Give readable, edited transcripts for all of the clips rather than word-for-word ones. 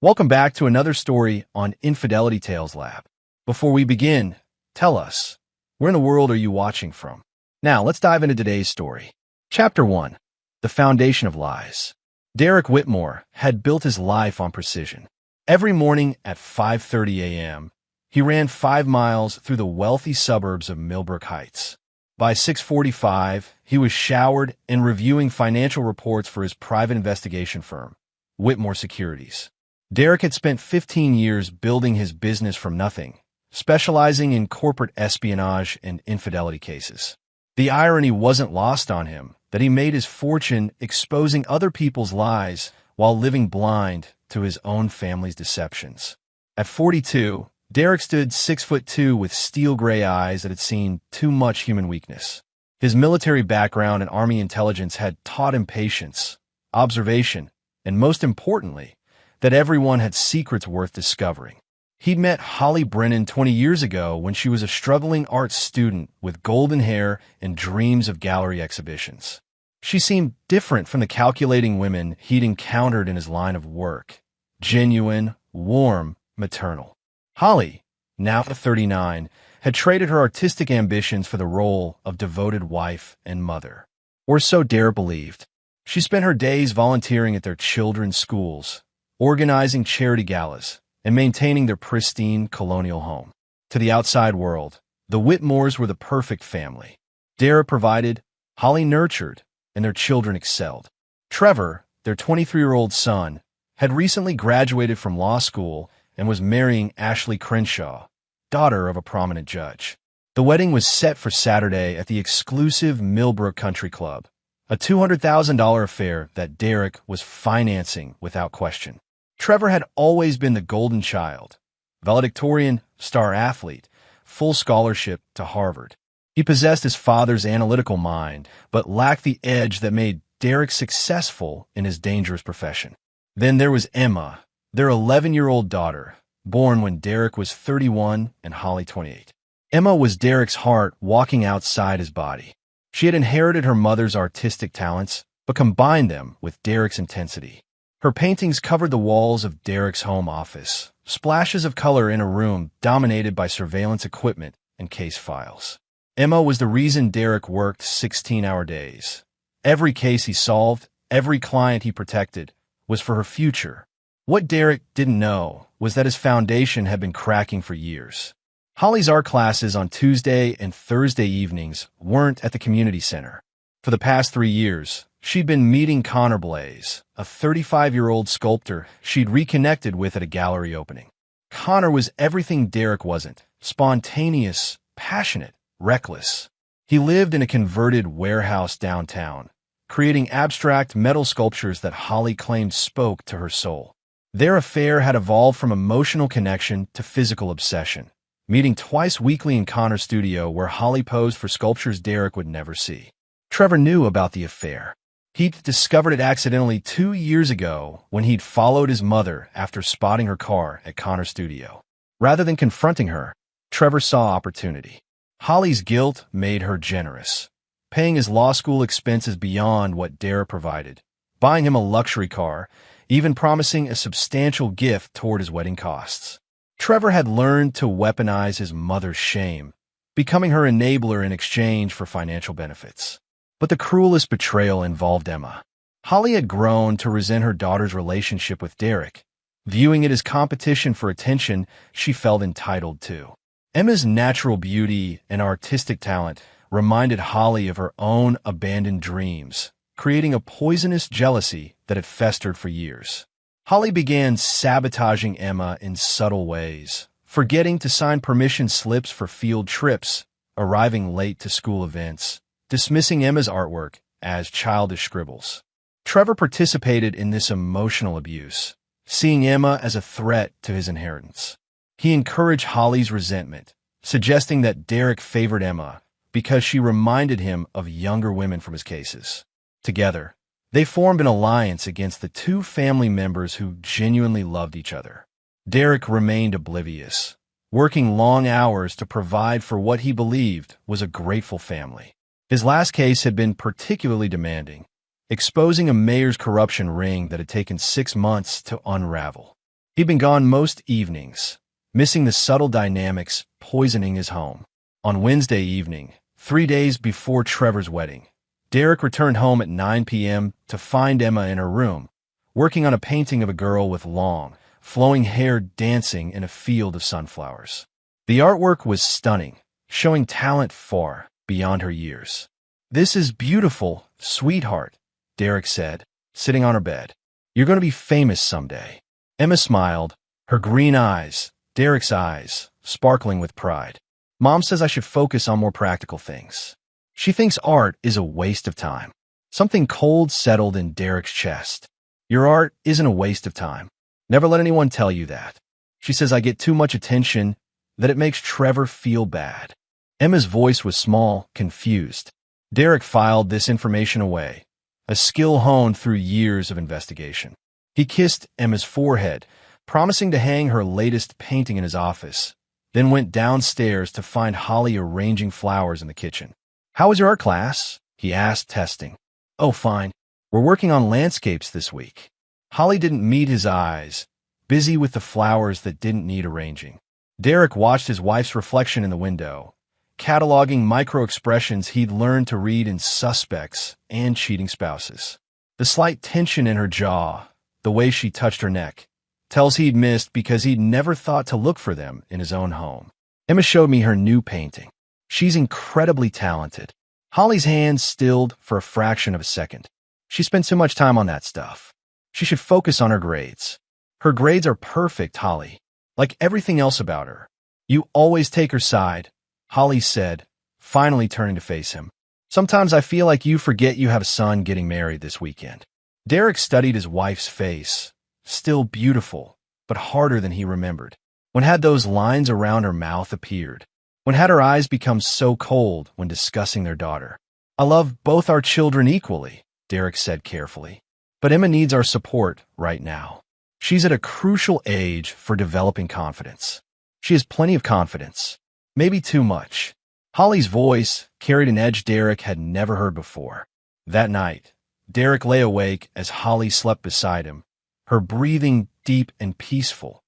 Welcome back to another story on Infidelity Tales Lab. Before we begin, tell us, where in the world are you watching from? Now, let's dive into today's story. Chapter 1. The Foundation of Lies. Derek Whitmore had built his life on precision. Every morning at 5:30 a.m., he ran 5 miles through the wealthy suburbs of Millbrook Heights. By 6:45, he was showered and reviewing financial reports for his private investigation firm, Whitmore Securities. Derek had spent 15 years building his business from nothing, specializing in corporate espionage and infidelity cases. The irony wasn't lost on him that he made his fortune exposing other people's lies while living blind to his own family's deceptions. At 42, Derek stood 6'2" with steel gray eyes that had seen too much human weakness. His military background and Army intelligence had taught him patience, observation, and most importantly, that everyone had secrets worth discovering. He'd met Holly Brennan 20 years ago when she was a struggling art student with golden hair and dreams of gallery exhibitions. She seemed different from the calculating women he'd encountered in his line of work. Genuine, warm, maternal. Holly, now 39, had traded her artistic ambitions for the role of devoted wife and mother. Or so Derek believed. She spent her days volunteering at their children's schools, organizing charity galas, and maintaining their pristine colonial home. To the outside world, the Whitmores were the perfect family. Derek provided, Holly nurtured, and their children excelled. Trevor, their 23-year-old son, had recently graduated from law school and was marrying Ashley Crenshaw, daughter of a prominent judge. The wedding was set for Saturday at the exclusive Millbrook Country Club, a $200,000 affair that Derek was financing without question. Trevor had always been the golden child, valedictorian, star athlete, full scholarship to Harvard. He possessed his father's analytical mind, but lacked the edge that made Derek successful in his dangerous profession. Then there was Emma, their 11-year-old daughter, born when Derek was 31 and Holly 28. Emma was Derek's heart walking outside his body. She had inherited her mother's artistic talents, but combined them with Derek's intensity. Her paintings covered the walls of Derek's home office, splashes of color in a room dominated by surveillance equipment and case files. Emma was the reason Derek worked 16-hour days. Every case he solved, every client he protected, was for her future. What Derek didn't know was that his foundation had been cracking for years. Holly's art classes on Tuesday and Thursday evenings weren't at the community center. For the past 3 years, she'd been meeting Connor Blaze, a 35-year-old sculptor she'd reconnected with at a gallery opening. Connor was everything Derek wasn't: spontaneous, passionate, reckless. He lived in a converted warehouse downtown, creating abstract metal sculptures that Holly claimed spoke to her soul. Their affair had evolved from emotional connection to physical obsession, meeting twice weekly in Connor's studio where Holly posed for sculptures Derek would never see. Trevor knew about the affair. He'd discovered it accidentally 2 years ago when he'd followed his mother after spotting her car at Connor's studio. Rather than confronting her, Trevor saw opportunity. Holly's guilt made her generous, paying his law school expenses beyond what Derek provided, buying him a luxury car, even promising a substantial gift toward his wedding costs. Trevor had learned to weaponize his mother's shame, becoming her enabler in exchange for financial benefits. But the cruelest betrayal involved Emma. Holly had grown to resent her daughter's relationship with Derek, viewing it as competition for attention she felt entitled to. Emma's natural beauty and artistic talent reminded Holly of her own abandoned dreams, creating a poisonous jealousy that had festered for years. Holly began sabotaging Emma in subtle ways, forgetting to sign permission slips for field trips, arriving late to school events, dismissing Emma's artwork as childish scribbles. Trevor participated in this emotional abuse, seeing Emma as a threat to his inheritance. He encouraged Holly's resentment, suggesting that Derek favored Emma because she reminded him of younger women from his cases. Together, they formed an alliance against the two family members who genuinely loved each other. Derek remained oblivious, working long hours to provide for what he believed was a grateful family. His last case had been particularly demanding, exposing a mayor's corruption ring that had taken 6 months to unravel. He'd been gone most evenings, missing the subtle dynamics poisoning his home. On Wednesday evening, 3 days before Trevor's wedding, Derek returned home at 9 p.m. to find Emma in her room, working on a painting of a girl with long, flowing hair dancing in a field of sunflowers. The artwork was stunning, showing talent far beyond her years. "This is beautiful, sweetheart," Derek said, sitting on her bed. "You're going to be famous someday." Emma smiled, her green eyes, Derek's eyes, sparkling with pride. "Mom says I should focus on more practical things. She thinks art is a waste of time." Something cold settled in Derek's chest. "Your art isn't a waste of time. Never let anyone tell you that. She says I get too much attention, that it makes Trevor feel bad." Emma's voice was small, confused. Derek filed this information away, a skill honed through years of investigation. He kissed Emma's forehead, promising to hang her latest painting in his office, then went downstairs to find Holly arranging flowers in the kitchen. "How was your art class?" he asked, testing. "Oh, fine. We're working on landscapes this week." Holly didn't meet his eyes, busy with the flowers that didn't need arranging. Derek watched his wife's reflection in the window, cataloging micro-expressions he'd learned to read in suspects and cheating spouses. The slight tension in her jaw, the way she touched her neck, tells he'd missed because he'd never thought to look for them in his own home. Emma showed me her new painting. She's incredibly talented. Holly's hands stilled for a fraction of a second. She spent so much time on that stuff. She should focus on her grades. Her grades are perfect, Holly. Like everything else about her. You always take her side, Holly said, finally turning to face him. Sometimes I feel like you forget you have a son getting married this weekend. Derek studied his wife's face, still beautiful, but harder than he remembered. When had those lines around her mouth appeared? When had her eyes become so cold when discussing their daughter? I love both our children equally, Derek said carefully. But Emma needs our support right now. She's at a crucial age for developing confidence. She has plenty of confidence. Maybe too much. Holly's voice carried an edge Derek had never heard before. That night, Derek lay awake as Holly slept beside him, her breathing deep and peaceful,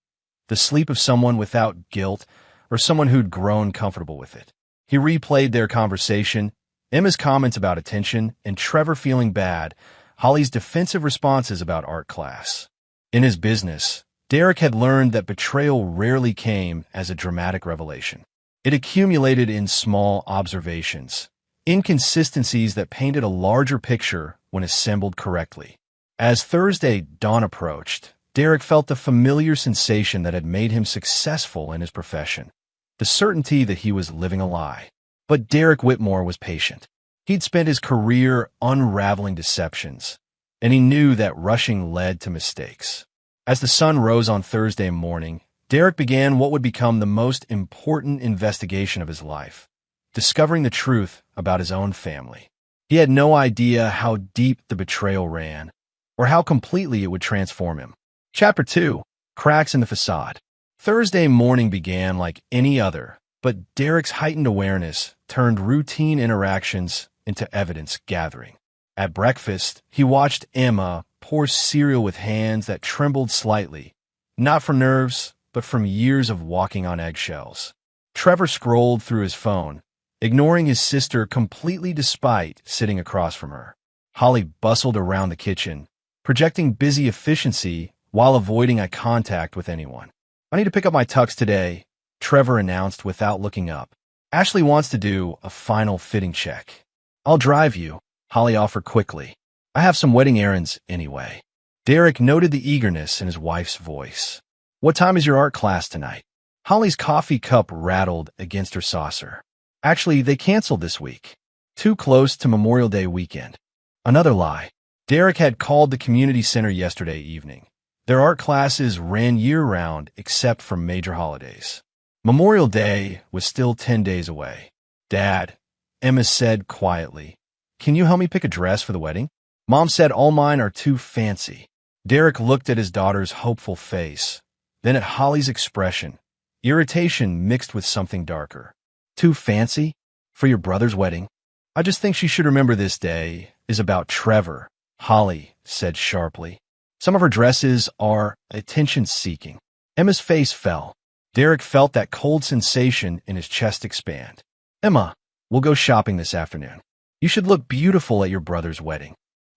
the sleep of someone without guilt or someone who'd grown comfortable with it. He replayed their conversation, Emma's comments about attention, and Trevor feeling bad, Holly's defensive responses about art class. In his business, Derek had learned that betrayal rarely came as a dramatic revelation. It accumulated in small observations, inconsistencies that painted a larger picture when assembled correctly. As Thursday dawn approached, Derek felt the familiar sensation that had made him successful in his profession, the certainty that he was living a lie. But Derek Whitmore was patient. He'd spent his career unraveling deceptions, and he knew that rushing led to mistakes. As the sun rose on Thursday morning, Derek began what would become the most important investigation of his life, discovering the truth about his own family. He had no idea how deep the betrayal ran, or how completely it would transform him. Chapter 2. Cracks in the Facade. Thursday morning began like any other, but Derek's heightened awareness turned routine interactions into evidence gathering. At breakfast, he watched Emma pour cereal with hands that trembled slightly, not from nerves, but from years of walking on eggshells. Trevor scrolled through his phone, ignoring his sister completely despite sitting across from her. Holly bustled around the kitchen, projecting busy efficiency while avoiding eye contact with anyone. "I need to pick up my tux today," Trevor announced without looking up. "Ashley wants to do a final fitting check." "I'll drive you," Holly offered quickly. "I have some wedding errands anyway." Derek noted the eagerness in his wife's voice. "What time is your art class tonight?" Holly's coffee cup rattled against her saucer. "Actually, they canceled this week. Too close to Memorial Day weekend." Another lie. Derek had called the community center yesterday evening. Their art classes ran year-round except for major holidays. Memorial Day was still 10 days away. "Dad," Emma said quietly, "can you help me pick a dress for the wedding? Mom said all mine are too fancy." Derek looked at his daughter's hopeful face, then at Holly's expression, irritation mixed with something darker. "Too fancy? For your brother's wedding? I just think she should remember this day is about Trevor," Holly said sharply. Some of her dresses are attention-seeking. Emma's face fell. Derek felt that cold sensation in his chest expand. Emma, we'll go shopping this afternoon. You should look beautiful at your brother's wedding.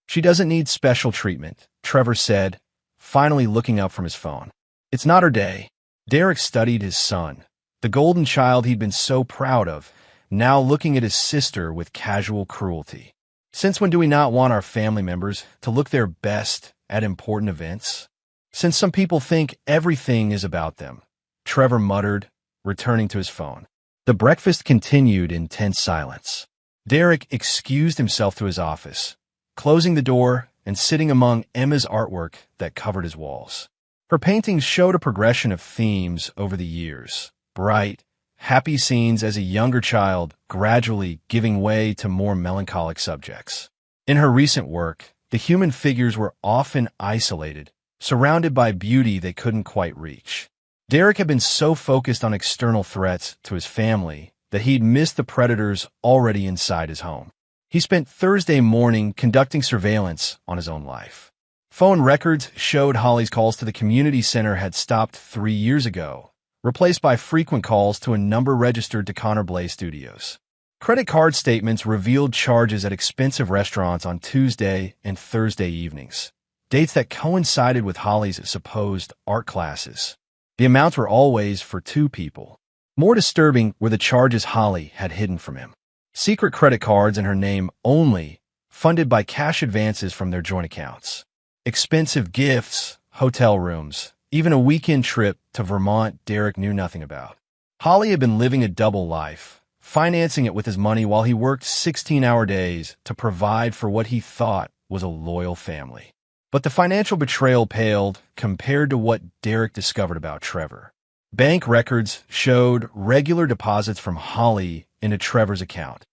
She doesn't need special treatment, Trevor said, finally looking up from his phone. It's not her day. Derek studied his son, the golden child he'd been so proud of, now looking at his sister with casual cruelty. Since when do we not want our family members to look their best at important events? Since some people think everything is about them, Trevor muttered, returning to his phone. The breakfast continued in tense silence. Derek excused himself to his office, closing the door and sitting among Emma's artwork that covered his walls. Her paintings showed a progression of themes over the years. Bright, happy scenes as a younger child, gradually giving way to more melancholic subjects. In her recent work, the human figures were often isolated, surrounded by beauty they couldn't quite reach. Derek had been so focused on external threats to his family that he'd missed the predators already inside his home. He spent Thursday morning conducting surveillance on his own life. Phone records showed Holly's calls to the community center had stopped 3 years ago, replaced by frequent calls to a number registered to Connor Blaze Studios. Credit card statements revealed charges at expensive restaurants on Tuesday and Thursday evenings, dates that coincided with Holly's supposed art classes. The amounts were always for 2 people. More disturbing were the charges Holly had hidden from him. Secret credit cards in her name only, funded by cash advances from their joint accounts. Expensive gifts, hotel rooms, even a weekend trip to Vermont Derek knew nothing about. Holly had been living a double life, financing it with his money while he worked 16-hour days to provide for what he thought was a loyal family. But the financial betrayal paled compared to what Derek discovered about Trevor. Bank records showed regular deposits from Holly into Trevor's account,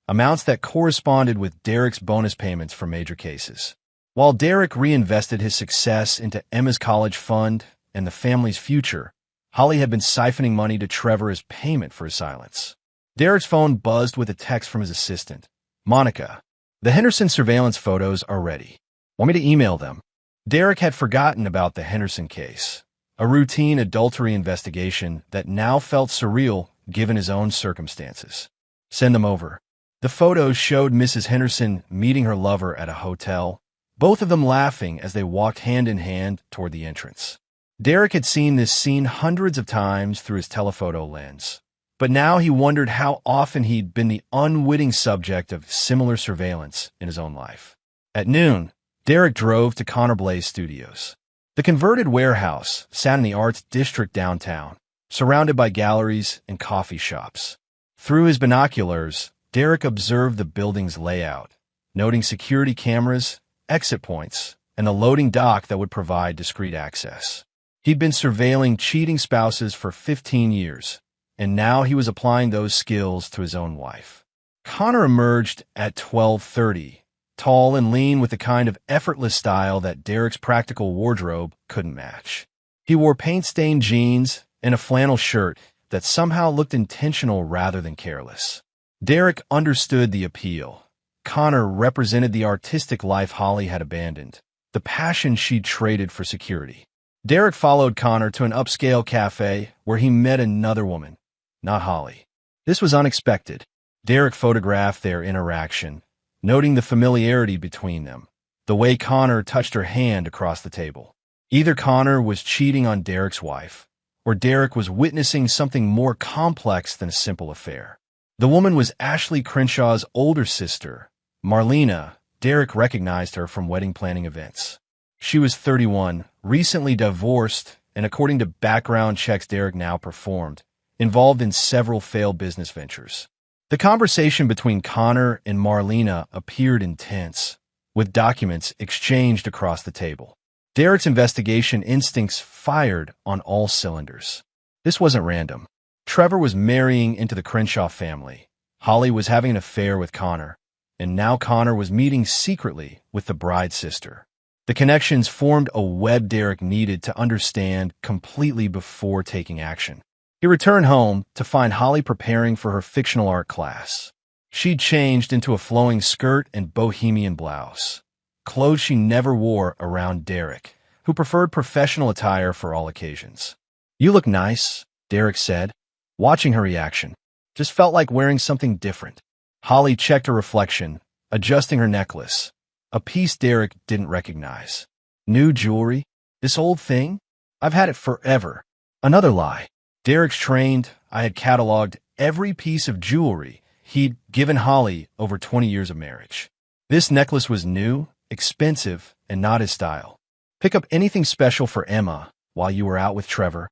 amounts that corresponded with Derek's bonus payments for major cases. While Derek reinvested his success into Emma's college fund and the family's future, Holly had been siphoning money to Trevor as payment for his silence. Derek's phone buzzed with a text from his assistant. Monica, the Henderson surveillance photos are ready. Want me to email them? Derek had forgotten about the Henderson case, a routine adultery investigation that now felt surreal given his own circumstances. Send them over. The photos showed Mrs. Henderson meeting her lover at a hotel, both of them laughing as they walked hand in hand toward the entrance. Derek had seen this scene hundreds of times through his telephoto lens, but now he wondered how often he'd been the unwitting subject of similar surveillance in his own life. At noon, Derek drove to Connor Blaze Studios. The converted warehouse sat in the arts district downtown, surrounded by galleries and coffee shops. Through his binoculars, Derek observed the building's layout, noting security cameras, exit points, and the loading dock that would provide discreet access. He'd been surveilling cheating spouses for 15 years, and now he was applying those skills to his own wife. Connor emerged at 12:30, tall and lean with the kind of effortless style that Derek's practical wardrobe couldn't match. He wore paint-stained jeans and a flannel shirt that somehow looked intentional rather than careless. Derek understood the appeal. Connor represented the artistic life Holly had abandoned, the passion she'd traded for security. Derek followed Connor to an upscale cafe where he met another woman, not Holly. This was unexpected. Derek photographed their interaction, noting the familiarity between them, the way Connor touched her hand across the table. Either Connor was cheating on Derek's wife, or Derek was witnessing something more complex than a simple affair. The woman was Ashley Crenshaw's older sister, Marlena. Derek recognized her from wedding planning events. She was 31, recently divorced, and according to background checks Derek now performed, involved in several failed business ventures. The conversation between Connor and Marlena appeared intense, with documents exchanged across the table. Derek's investigation instincts fired on all cylinders. This wasn't random. Trevor was marrying into the Crenshaw family. Holly was having an affair with Connor, and now Connor was meeting secretly with the bride's sister. The connections formed a web Derek needed to understand completely before taking action. He returned home to find Holly preparing for her fictional art class. She'd changed into a flowing skirt and bohemian blouse, clothes she never wore around Derek, who preferred professional attire for all occasions. "You look nice," Derek said, watching her reaction. "Just felt like wearing something different." Holly checked her reflection, adjusting her necklace, a piece Derek didn't recognize. "New jewelry? This old thing? I've had it forever." Another lie. Derek's trained, I had cataloged every piece of jewelry he'd given Holly over 20 years of marriage. This necklace was new, expensive, and not his style. "Pick up anything special for Emma while you were out with Trevor?"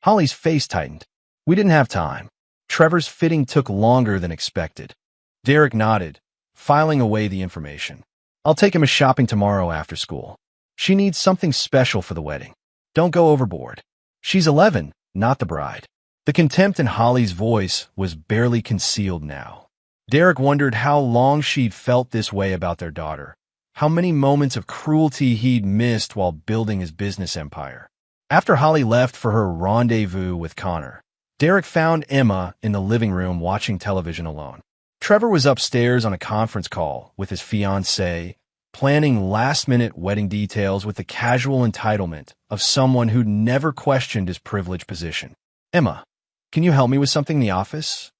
Holly's face tightened. "We didn't have time. Trevor's fitting took longer than expected." Derek nodded, filing away the information. "I'll take Emma shopping tomorrow after school. She needs something special for the wedding. Don't go overboard. She's 11, not the bride." The contempt in Holly's voice was barely concealed now. Derek wondered how long she'd felt this way about their daughter, how many moments of cruelty he'd missed while building his business empire. After Holly left for her rendezvous with Connor, Derek found Emma in the living room watching television alone. Trevor was upstairs on a conference call with his fiancée, planning last-minute wedding details with the casual entitlement of someone who'd never questioned his privileged position. "Emma, can you help me with something in the office?"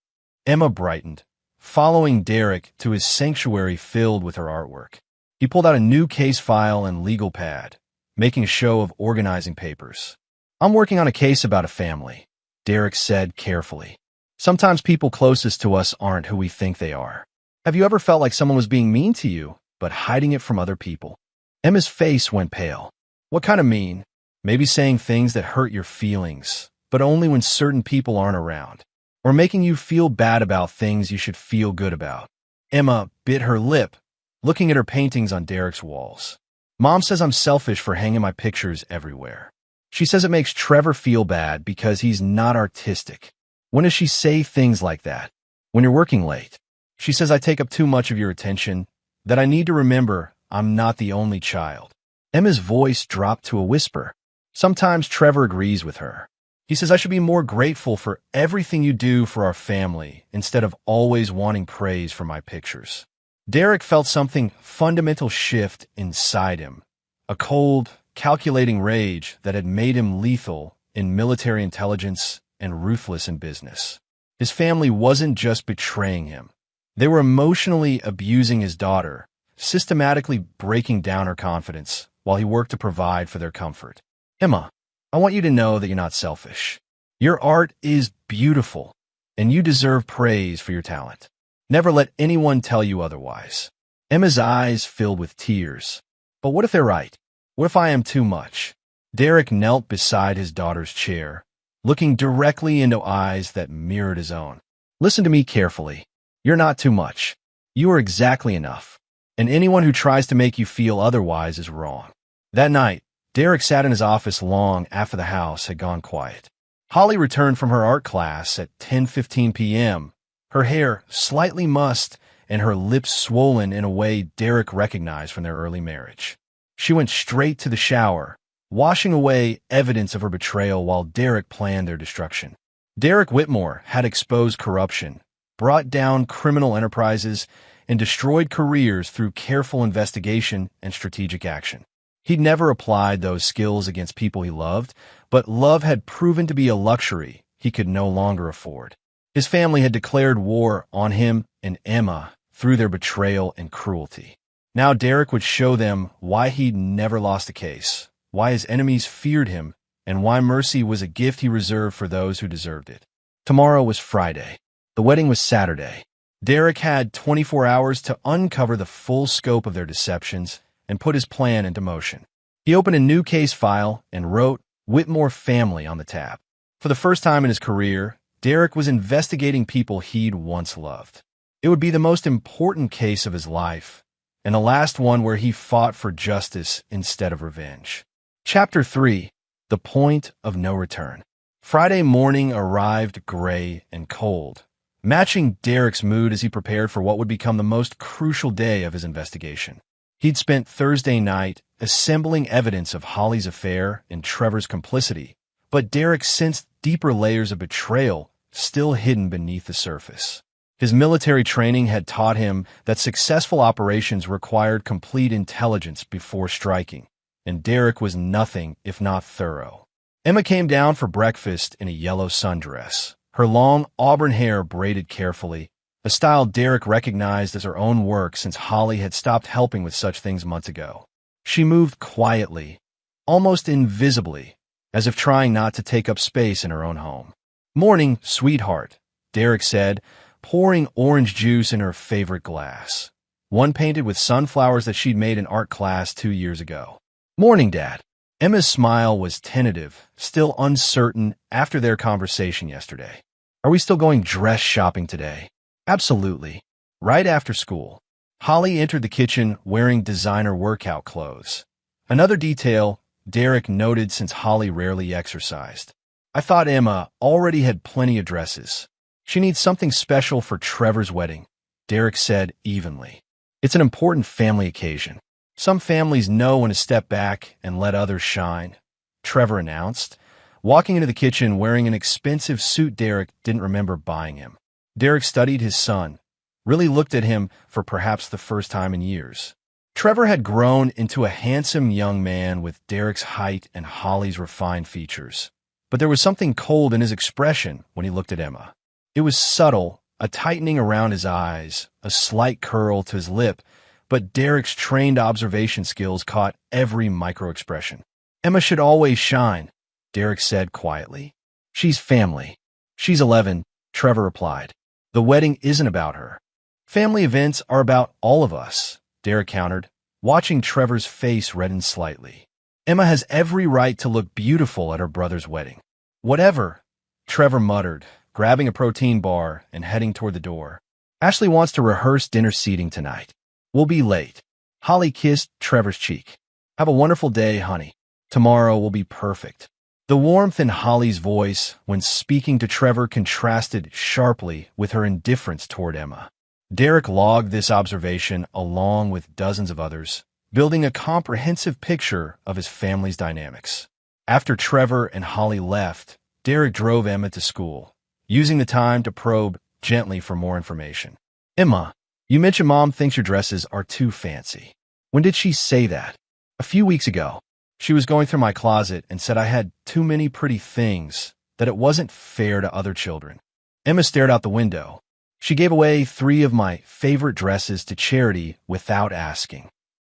Emma brightened, following Derek to his sanctuary filled with her artwork. He pulled out a new case file and legal pad, making a show of organizing papers. "I'm working on a case about a family," Derek said carefully. "Sometimes people closest to us aren't who we think they are. Have you ever felt like someone was being mean to you, but hiding it from other people?" Emma's face went pale. "What kind of mean?" "Maybe saying things that hurt your feelings, but only when certain people aren't around. Or making you feel bad about things you should feel good about." Emma bit her lip, looking at her paintings on Derek's walls. "Mom says I'm selfish for hanging my pictures everywhere. She says it makes Trevor feel bad because he's not artistic." "When does she say things like that?" "When you're working late. She says I take up too much of your attention, that I need to remember I'm not the only child." Emma's voice dropped to a whisper. "Sometimes Trevor agrees with her. He says I should be more grateful for everything you do for our family instead of always wanting praise for my pictures." Derek felt something fundamental shift inside him, a cold, calculating rage that had made him lethal in military intelligence and ruthless in business. His family wasn't just betraying him. They were emotionally abusing his daughter, systematically breaking down her confidence while he worked to provide for their comfort. "Emma, I want you to know that you're not selfish. Your art is beautiful, and you deserve praise for your talent. Never let anyone tell you otherwise." Emma's eyes filled with tears. "But what if they're right? What if I am too much?" Derek knelt beside his daughter's chair, looking directly into eyes that mirrored his own. "Listen to me carefully. You're not too much. You are exactly enough. And anyone who tries to make you feel otherwise is wrong." That night, Derek sat in his office long after the house had gone quiet. Holly returned from her art class at 10:15 p.m., her hair slightly mussed and her lips swollen in a way Derek recognized from their early marriage. She went straight to the shower, washing away evidence of her betrayal while Derek planned their destruction. Derek Whitmore had exposed corruption, brought down criminal enterprises, and destroyed careers through careful investigation and strategic action. He'd never applied those skills against people he loved, but love had proven to be a luxury he could no longer afford. His family had declared war on him and Emma through their betrayal and cruelty. Now Derek would show them why he'd never lost a case, why his enemies feared him, and why mercy was a gift he reserved for those who deserved it. Tomorrow was Friday. The wedding was Saturday. Derek had 24 hours to uncover the full scope of their deceptions and put his plan into motion. He opened a new case file and wrote Whitmore Family on the tab. For the first time in his career, Derek was investigating people he'd once loved. It would be the most important case of his life, and the last one where he fought for justice instead of revenge. Chapter 3: The Point of No Return. Friday morning arrived gray and cold, matching Derek's mood as he prepared for what would become the most crucial day of his investigation. He'd spent Thursday night assembling evidence of Holly's affair and Trevor's complicity, but Derek sensed deeper layers of betrayal still hidden beneath the surface. His military training had taught him that successful operations required complete intelligence before striking, and Derek was nothing if not thorough. Emma came down for breakfast in a yellow sundress, her long auburn hair braided carefully, a style Derek recognized as her own work since Holly had stopped helping with such things months ago. She moved quietly, almost invisibly, as if trying not to take up space in her own home. "Morning, sweetheart," Derek said, pouring orange juice in her favorite glass, one painted with sunflowers that she'd made in art class 2 years ago. "Morning, Dad." Emma's smile was tentative, still uncertain after their conversation yesterday. "Are we still going dress shopping today?" "Absolutely. Right after school." Holly entered the kitchen wearing designer workout clothes. Another detail Derek noted since Holly rarely exercised. "I thought Emma already had plenty of dresses. She needs something special for Trevor's wedding," Derek said evenly. "It's an important family occasion. Some families know when to step back and let others shine," Trevor announced, walking into the kitchen wearing an expensive suit Derek didn't remember buying him. Derek studied his son, really looked at him for perhaps the first time in years. Trevor had grown into a handsome young man with Derek's height and Holly's refined features. But there was something cold in his expression when he looked at Emma. It was subtle, a tightening around his eyes, a slight curl to his lip, but Derek's trained observation skills caught every micro-expression. "Emma should always shine," Derek said quietly. "She's family." "She's 11, Trevor replied. "The wedding isn't about her." "Family events are about all of us," Derek countered, watching Trevor's face redden slightly. "Emma has every right to look beautiful at her brother's wedding." "Whatever," Trevor muttered, grabbing a protein bar and heading toward the door. "Ashley wants to rehearse dinner seating tonight. We'll be late." Holly kissed Trevor's cheek. "Have a wonderful day, honey. Tomorrow will be perfect." The warmth in Holly's voice when speaking to Trevor contrasted sharply with her indifference toward Emma. Derek logged this observation along with dozens of others, building a comprehensive picture of his family's dynamics. After Trevor and Holly left, Derek drove Emma to school, using the time to probe gently for more information. "Emma, you mentioned Mom thinks your dresses are too fancy. When did she say that?" "A few weeks ago. She was going through my closet and said I had too many pretty things, that it wasn't fair to other children." Emma stared out the window. "She gave away 3 of my favorite dresses to charity without asking."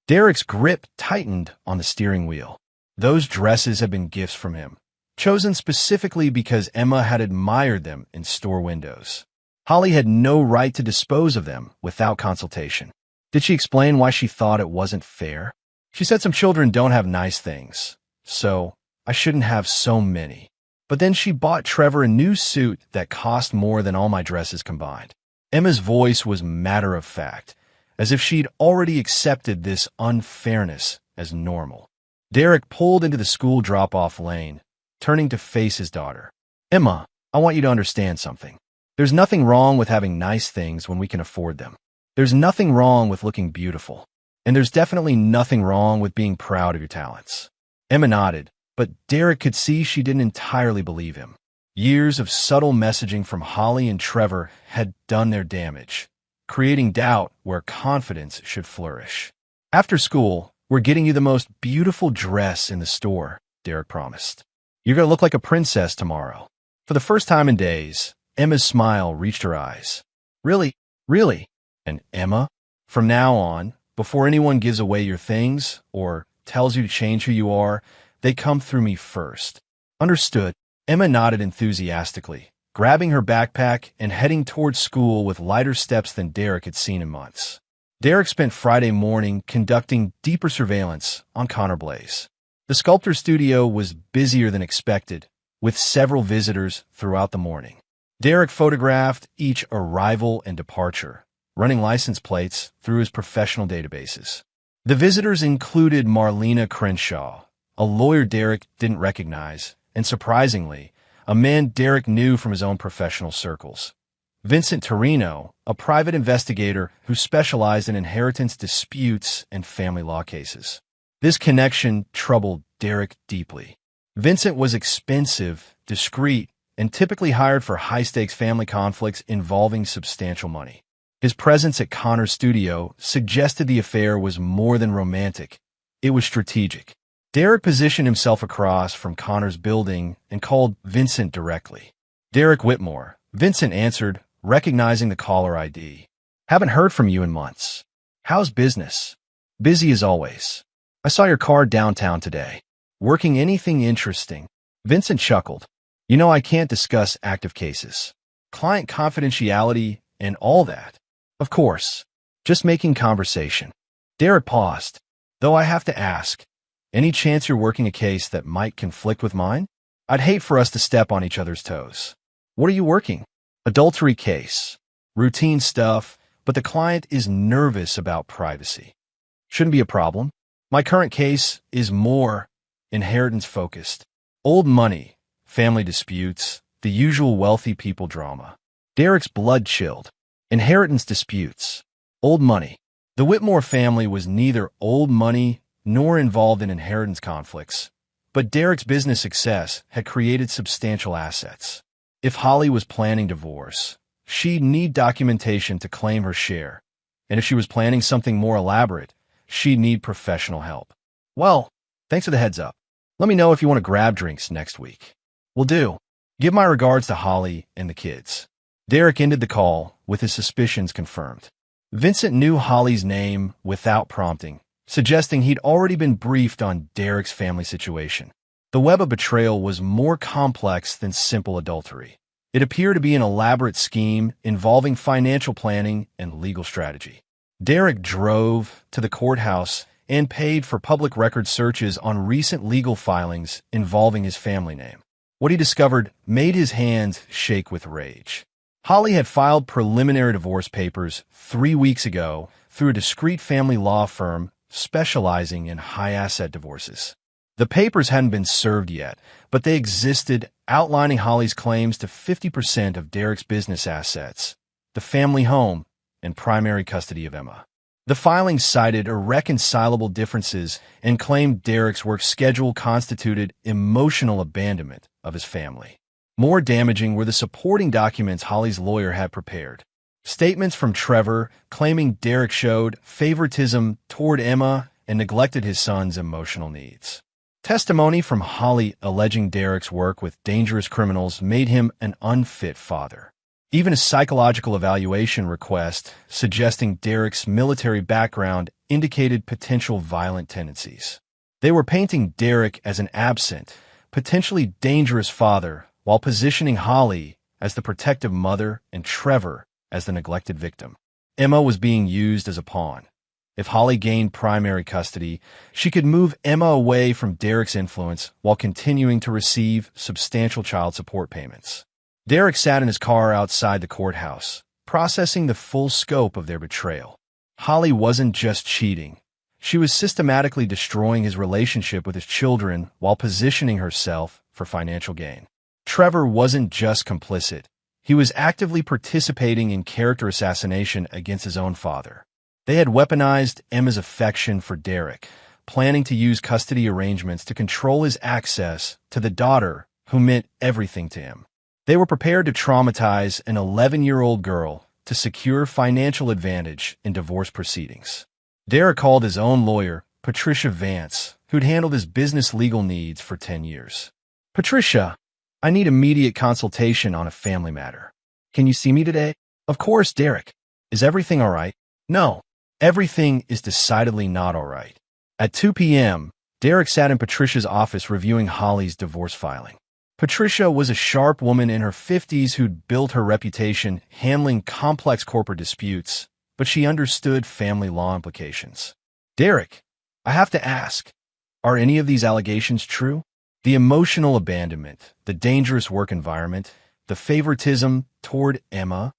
Derek's grip tightened on the steering wheel. Those dresses had been gifts from him, chosen specifically because Emma had admired them in store windows. Holly had no right to dispose of them without consultation. Did she explain why she thought it wasn't fair? "She said some children don't have nice things, so I shouldn't have so many. But then she bought Trevor a new suit that cost more than all my dresses combined." Emma's voice was matter-of-fact, as if she'd already accepted this unfairness as normal. Derek pulled into the school drop-off lane, turning to face his daughter. "Emma, I want you to understand something. There's nothing wrong with having nice things when we can afford them. There's nothing wrong with looking beautiful. And there's definitely nothing wrong with being proud of your talents." Emma nodded, but Derek could see she didn't entirely believe him. Years of subtle messaging from Holly and Trevor had done their damage, creating doubt where confidence should flourish. "After school, we're getting you the most beautiful dress in the store," Derek promised. "You're going to look like a princess tomorrow." For the first time in days, Emma's smile reached her eyes. "Really? Really?" "And Emma, from now on, before anyone gives away your things or tells you to change who you are, they come through me first." "Understood." Emma nodded enthusiastically, grabbing her backpack and heading towards school with lighter steps than Derek had seen in months. Derek spent Friday morning conducting deeper surveillance on Connor Blaze. The sculptor studio was busier than expected, with several visitors throughout the morning. Derek photographed each arrival and departure, running license plates through his professional databases. The visitors included Marlena Crenshaw, a lawyer Derek didn't recognize, and surprisingly, a man Derek knew from his own professional circles. Vincent Torino, a private investigator who specialized in inheritance disputes and family law cases. This connection troubled Derek deeply. Vincent was expensive, discreet, and typically hired for high-stakes family conflicts involving substantial money. His presence at Connor's studio suggested the affair was more than romantic. It was strategic. Derek positioned himself across from Connor's building and called Vincent directly. Derek Whitmore. Vincent answered, recognizing the caller ID. Haven't heard from you in months. How's business? Busy as always. I saw your car downtown today. Working anything interesting? Vincent chuckled. You know I can't discuss active cases. Client confidentiality and all that. Of course. Just making conversation. Derek paused. Though I have to ask, any chance you're working a case that might conflict with mine? I'd hate for us to step on each other's toes. What are you working? Adultery case. Routine stuff, but the client is nervous about privacy. Shouldn't be a problem. My current case is more inheritance-focused. Old money, family disputes, the usual wealthy people drama. Derek's blood chilled. Inheritance disputes. Old money. The Whitmore family was neither old money nor involved in inheritance conflicts, but Derek's business success had created substantial assets. If Holly was planning divorce, she'd need documentation to claim her share, and if she was planning something more elaborate, she'd need professional help. Well, thanks for the heads up. Let me know if you want to grab drinks next week. Will do. Give my regards to Holly and the kids. Derek ended the call with his suspicions confirmed. Vincent knew Holly's name without prompting, suggesting he'd already been briefed on Derek's family situation. The web of betrayal was more complex than simple adultery. It appeared to be an elaborate scheme involving financial planning and legal strategy. Derek drove to the courthouse and paid for public record searches on recent legal filings involving his family name. What he discovered made his hands shake with rage. Holly had filed preliminary divorce papers 3 weeks ago through a discreet family law firm specializing in high-asset divorces. The papers hadn't been served yet, but they existed, outlining Holly's claims to 50% of Derek's business assets, the family home, and primary custody of Emma. The filings cited irreconcilable differences and claimed Derek's work schedule constituted emotional abandonment of his family. More damaging were the supporting documents Holly's lawyer had prepared. Statements from Trevor claiming Derek showed favoritism toward Emma and neglected his son's emotional needs. Testimony from Holly alleging Derek's work with dangerous criminals made him an unfit father. Even a psychological evaluation request suggesting Derek's military background indicated potential violent tendencies. They were painting Derek as an absent, potentially dangerous father while positioning Holly as the protective mother and Trevor as the neglected victim. Emma was being used as a pawn. If Holly gained primary custody, she could move Emma away from Derek's influence while continuing to receive substantial child support payments. Derek sat in his car outside the courthouse, processing the full scope of their betrayal. Holly wasn't just cheating. She was systematically destroying his relationship with his children while positioning herself for financial gain. Trevor wasn't just complicit. He was actively participating in character assassination against his own father. They had weaponized Emma's affection for Derek, planning to use custody arrangements to control his access to the daughter who meant everything to him. They were prepared to traumatize an 11-year-old girl to secure financial advantage in divorce proceedings. Derek called his own lawyer, Patricia Vance, who'd handled his business legal needs for 10 years. Patricia, I need immediate consultation on a family matter. Can you see me today? Of course, Derek. Is everything all right? No, everything is decidedly not all right. At 2 p.m., Derek sat in Patricia's office reviewing Holly's divorce filing. Patricia was a sharp woman in her 50s who'd built her reputation handling complex corporate disputes, but she understood family law implications. Derek, I have to ask, are any of these allegations true? The emotional abandonment, the dangerous work environment, the favoritism toward Emma.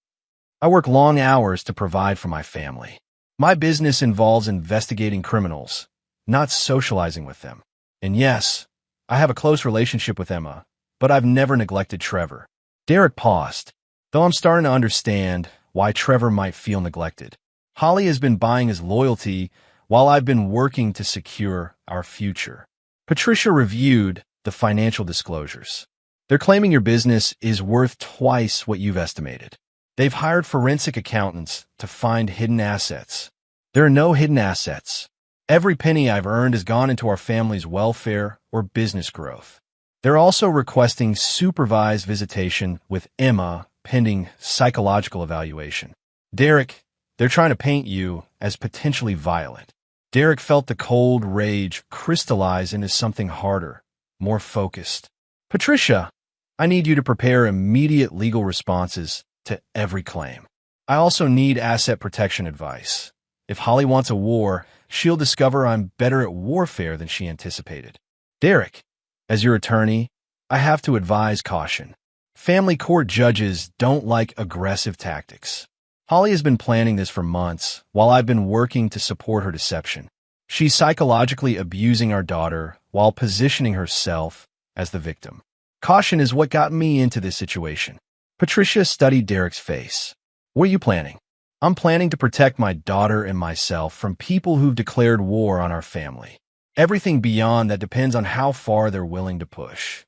I work long hours to provide for my family. My business involves investigating criminals, not socializing with them. And yes, I have a close relationship with Emma, but I've never neglected Trevor. Derek paused, though I'm starting to understand why Trevor might feel neglected. Holly has been buying his loyalty while I've been working to secure our future. Patricia reviewed the financial disclosures. They're claiming your business is worth twice what you've estimated. They've hired forensic accountants to find hidden assets. There are no hidden assets. Every penny I've earned has gone into our family's welfare or business growth. They're also requesting supervised visitation with Emma pending psychological evaluation. Derek, they're trying to paint you as potentially violent. Derek felt the cold rage crystallize into something harder, more focused. Patricia, I need you to prepare immediate legal responses to every claim. I also need asset protection advice. If Holly wants a war, she'll discover I'm better at warfare than she anticipated. Derek, as your attorney, I have to advise caution. Family court judges don't like aggressive tactics. Holly has been planning this for months, while I've been working to support her deception. She's psychologically abusing our daughter while positioning herself as the victim. Caution is what got me into this situation. Patricia studied Derek's face. What are you planning? I'm planning to protect my daughter and myself from people who've declared war on our family. Everything beyond that depends on how far they're willing to push.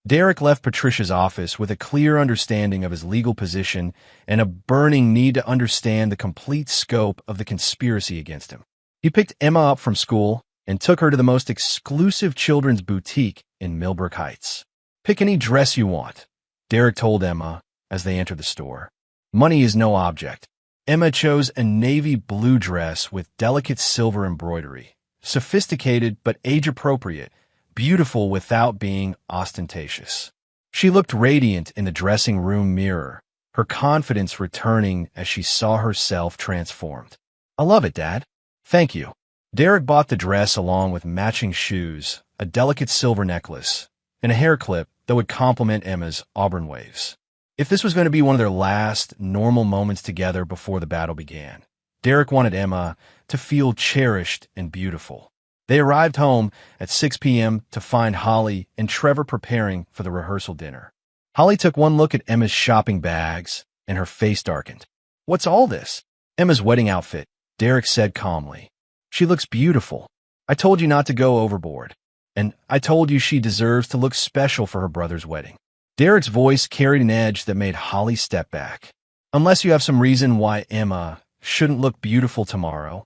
Derek left Patricia's office with a clear understanding of his legal position and a burning need to understand the complete scope of the conspiracy against him. He picked Emma up from school and took her to the most exclusive children's boutique in Millbrook Heights. Pick any dress you want, Derek told Emma as they entered the store. Money is no object. Emma chose a navy blue dress with delicate silver embroidery, sophisticated but age-appropriate, beautiful without being ostentatious. She looked radiant in the dressing room mirror, her confidence returning as she saw herself transformed. I love it, Dad. Thank you. Derek bought the dress along with matching shoes, a delicate silver necklace, and a hair clip that would complement Emma's auburn waves. If this was going to be one of their last normal moments together before the battle began, Derek wanted Emma to feel cherished and beautiful. They arrived home at 6 p.m. to find Holly and Trevor preparing for the rehearsal dinner. Holly took one look at Emma's shopping bags, and her face darkened. What's all this? Emma's wedding outfit, Derek said calmly. She looks beautiful. I told you not to go overboard. And I told you she deserves to look special for her brother's wedding. Derek's voice carried an edge that made Holly step back. Unless you have some reason why Emma shouldn't look beautiful tomorrow.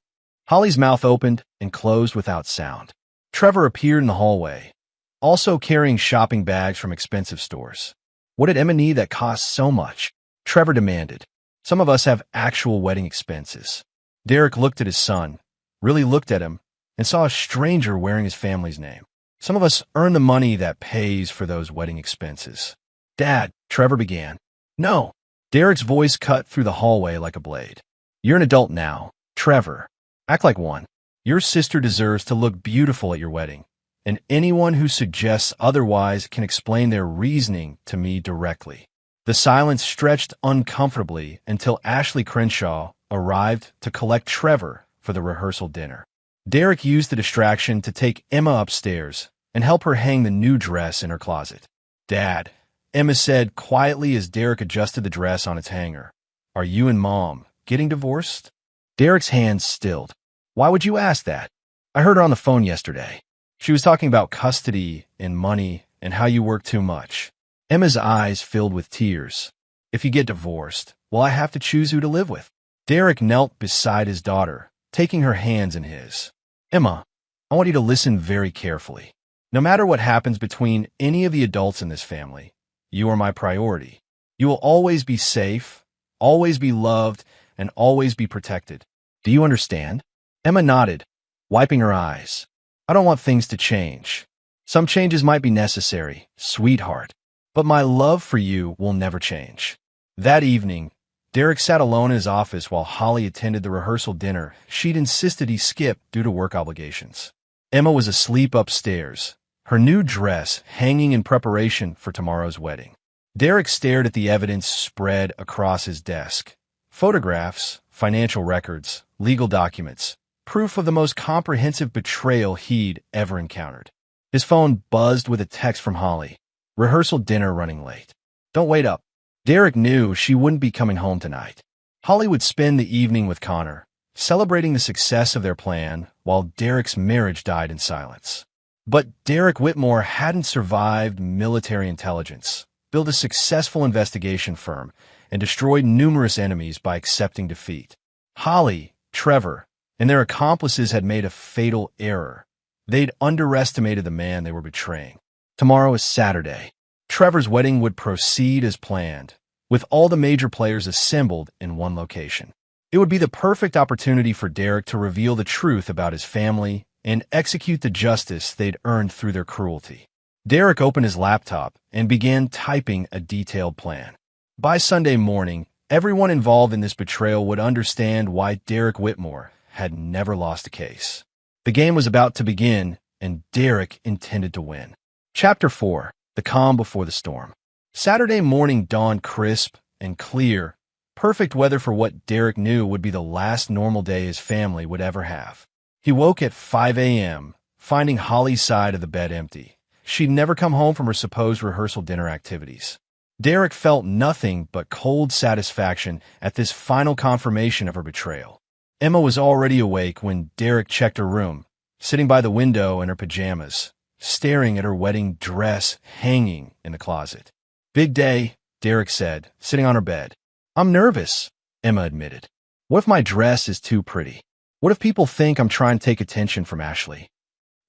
Holly's mouth opened and closed without sound. Trevor appeared in the hallway, also carrying shopping bags from expensive stores. What did Emma need that cost so much? Trevor demanded. Some of us have actual wedding expenses. Derek looked at his son, really looked at him, and saw a stranger wearing his family's name. Some of us earn the money that pays for those wedding expenses. Dad, Trevor began. No. Derek's voice cut through the hallway like a blade. You're an adult now, Trevor. Act like one. Your sister deserves to look beautiful at your wedding, and anyone who suggests otherwise can explain their reasoning to me directly. The silence stretched uncomfortably until Ashley Crenshaw arrived to collect Trevor for the rehearsal dinner. Derek used the distraction to take Emma upstairs and help her hang the new dress in her closet. Dad, Emma said quietly as Derek adjusted the dress on its hanger. Are you and Mom getting divorced? Derek's hands stilled. Why would you ask that? I heard her on the phone yesterday. She was talking about custody and money and how you work too much. Emma's eyes filled with tears. If you get divorced, will I have to choose who to live with? Derek knelt beside his daughter, taking her hands in his. Emma, I want you to listen very carefully. No matter what happens between any of the adults in this family, you are my priority. You will always be safe, always be loved, and always be protected. Do you understand? Emma nodded, wiping her eyes. I don't want things to change. Some changes might be necessary, sweetheart, but my love for you will never change. That evening, Derek sat alone in his office while Holly attended the rehearsal dinner she'd insisted he skip due to work obligations. Emma was asleep upstairs, her new dress hanging in preparation for tomorrow's wedding. Derek stared at the evidence spread across his desk. Photographs, financial records, legal documents, proof of the most comprehensive betrayal he'd ever encountered. His phone buzzed with a text from Holly. Rehearsal dinner running late. Don't wait up. Derek knew she wouldn't be coming home tonight. Holly would spend the evening with Connor, celebrating the success of their plan while Derek's marriage died in silence. But Derek Whitmore hadn't survived military intelligence, built a successful investigation firm, and destroyed numerous enemies by accepting defeat. Holly, Trevor, and their accomplices had made a fatal error. They'd underestimated the man they were betraying. Tomorrow is Saturday. Trevor's wedding would proceed as planned, with all the major players assembled in one location. It would be the perfect opportunity for Derek to reveal the truth about his family and execute the justice they'd earned through their cruelty. Derek opened his laptop and began typing a detailed plan. By Sunday morning, everyone involved in this betrayal would understand why Derek Whitmore had never lost a case. The game was about to begin, and Derek intended to win. Chapter 4. The Calm Before the Storm. Saturday morning dawned crisp and clear, perfect weather for what Derek knew would be the last normal day his family would ever have. He woke at 5 a.m., finding Holly's side of the bed empty. She'd never come home from her supposed rehearsal dinner activities. Derek felt nothing but cold satisfaction at this final confirmation of her betrayal. Emma was already awake when Derek checked her room, sitting by the window in her pajamas, staring at her wedding dress hanging in the closet. "Big day," Derek said, sitting on her bed. "I'm nervous," Emma admitted. "What if my dress is too pretty? What if people think I'm trying to take attention from Ashley?"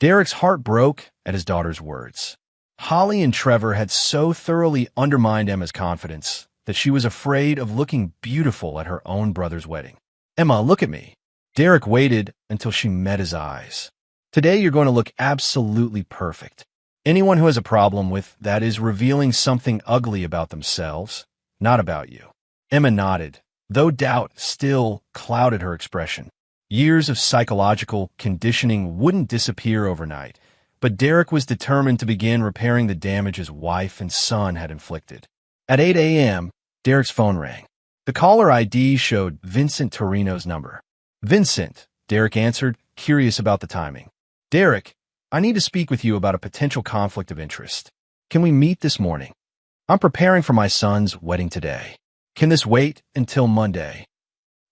Derek's heart broke at his daughter's words. Holly and Trevor had so thoroughly undermined Emma's confidence that she was afraid of looking beautiful at her own brother's wedding. "Emma, look at me." Derek waited until she met his eyes. "Today you're going to look absolutely perfect. Anyone who has a problem with that is revealing something ugly about themselves, not about you." Emma nodded, though doubt still clouded her expression. Years of psychological conditioning wouldn't disappear overnight, but Derek was determined to begin repairing the damage his wife and son had inflicted. At 8 a.m., Derek's phone rang. The caller ID showed Vincent Torino's number. "Vincent," Derek answered, curious about the timing. "Derek, I need to speak with you about a potential conflict of interest. Can we meet this morning? I'm preparing for my son's wedding today. Can this wait until Monday?"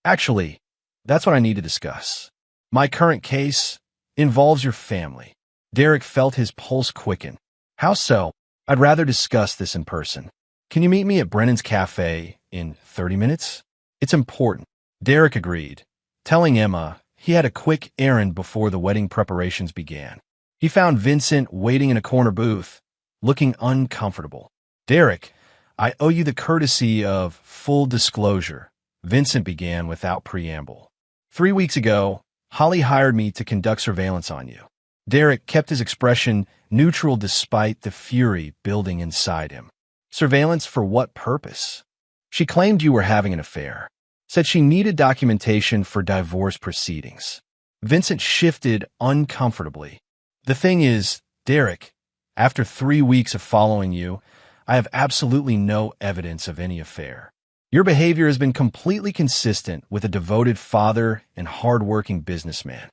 "Actually, that's what I need to discuss. My current case involves your family." Derek felt his pulse quicken. "How so?" "I'd rather discuss this in person. Can you meet me at Brennan's Cafe in 30 minutes? It's important." Derek agreed, telling Emma he had a quick errand before the wedding preparations began. He found Vincent waiting in a corner booth, looking uncomfortable. "Derek, I owe you the courtesy of full disclosure," Vincent began without preamble. 3 weeks ago, Holly hired me to conduct surveillance on you." Derek kept his expression neutral despite the fury building inside him. "Surveillance for what purpose?" "She claimed you were having an affair. Said she needed documentation for divorce proceedings." Vincent shifted uncomfortably. "The thing is, Derek, after 3 weeks of following you, I have absolutely no evidence of any affair. Your behavior has been completely consistent with a devoted father and hard-working businessman.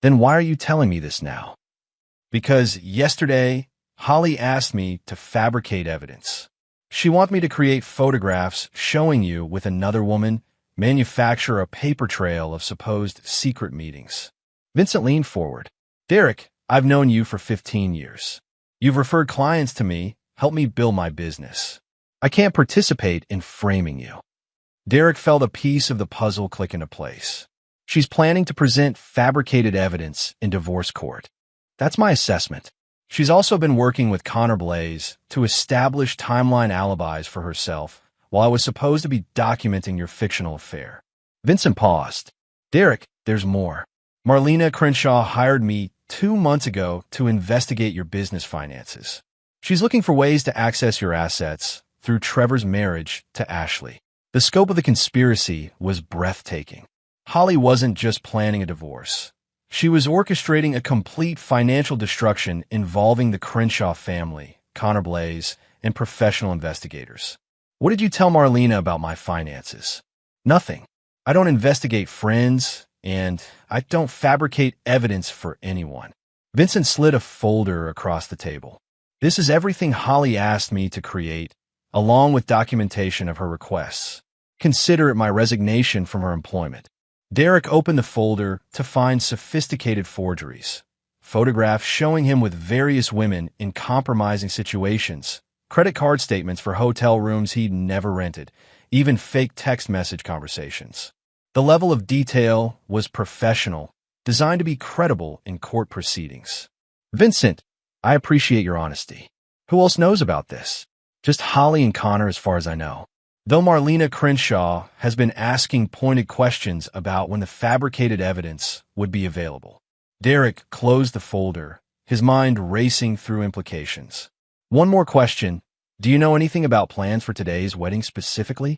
Then why are you telling me this now?" "Because yesterday, Holly asked me to fabricate evidence. She wants me to create photographs showing you with another woman, manufacture a paper trail of supposed secret meetings." Vincent leaned forward. "Derek, I've known you for 15 years. You've referred clients to me, helped me build my business. I can't participate in framing you." Derek felt a piece of the puzzle click into place. "She's planning to present fabricated evidence in divorce court. That's my assessment. She's also been working with Connor Blaze to establish timeline alibis for herself while I was supposed to be documenting your fictional affair." Vincent paused. "Derek, there's more. Marlena Crenshaw hired me 2 months ago to investigate your business finances. She's looking for ways to access your assets through Trevor's marriage to Ashley." The scope of the conspiracy was breathtaking. Holly wasn't just planning a divorce. She was orchestrating a complete financial destruction involving the Crenshaw family, Connor Blaze, and professional investigators. "What did you tell Marlena about my finances?" "Nothing. I don't investigate friends, and I don't fabricate evidence for anyone." Vincent slid a folder across the table. "This is everything Holly asked me to create, along with documentation of her requests. Consider it my resignation from her employment." Derek opened the folder to find sophisticated forgeries, photographs showing him with various women in compromising situations, credit card statements for hotel rooms he'd never rented, even fake text message conversations. The level of detail was professional, designed to be credible in court proceedings. Vincent, I appreciate your honesty. Who else knows about this? Just Holly and Connor as far as I know. Though Marlena Crenshaw has been asking pointed questions about when the fabricated evidence would be available. Derek closed the folder, his mind racing through implications. One more question. Do you know anything about plans for today's wedding specifically?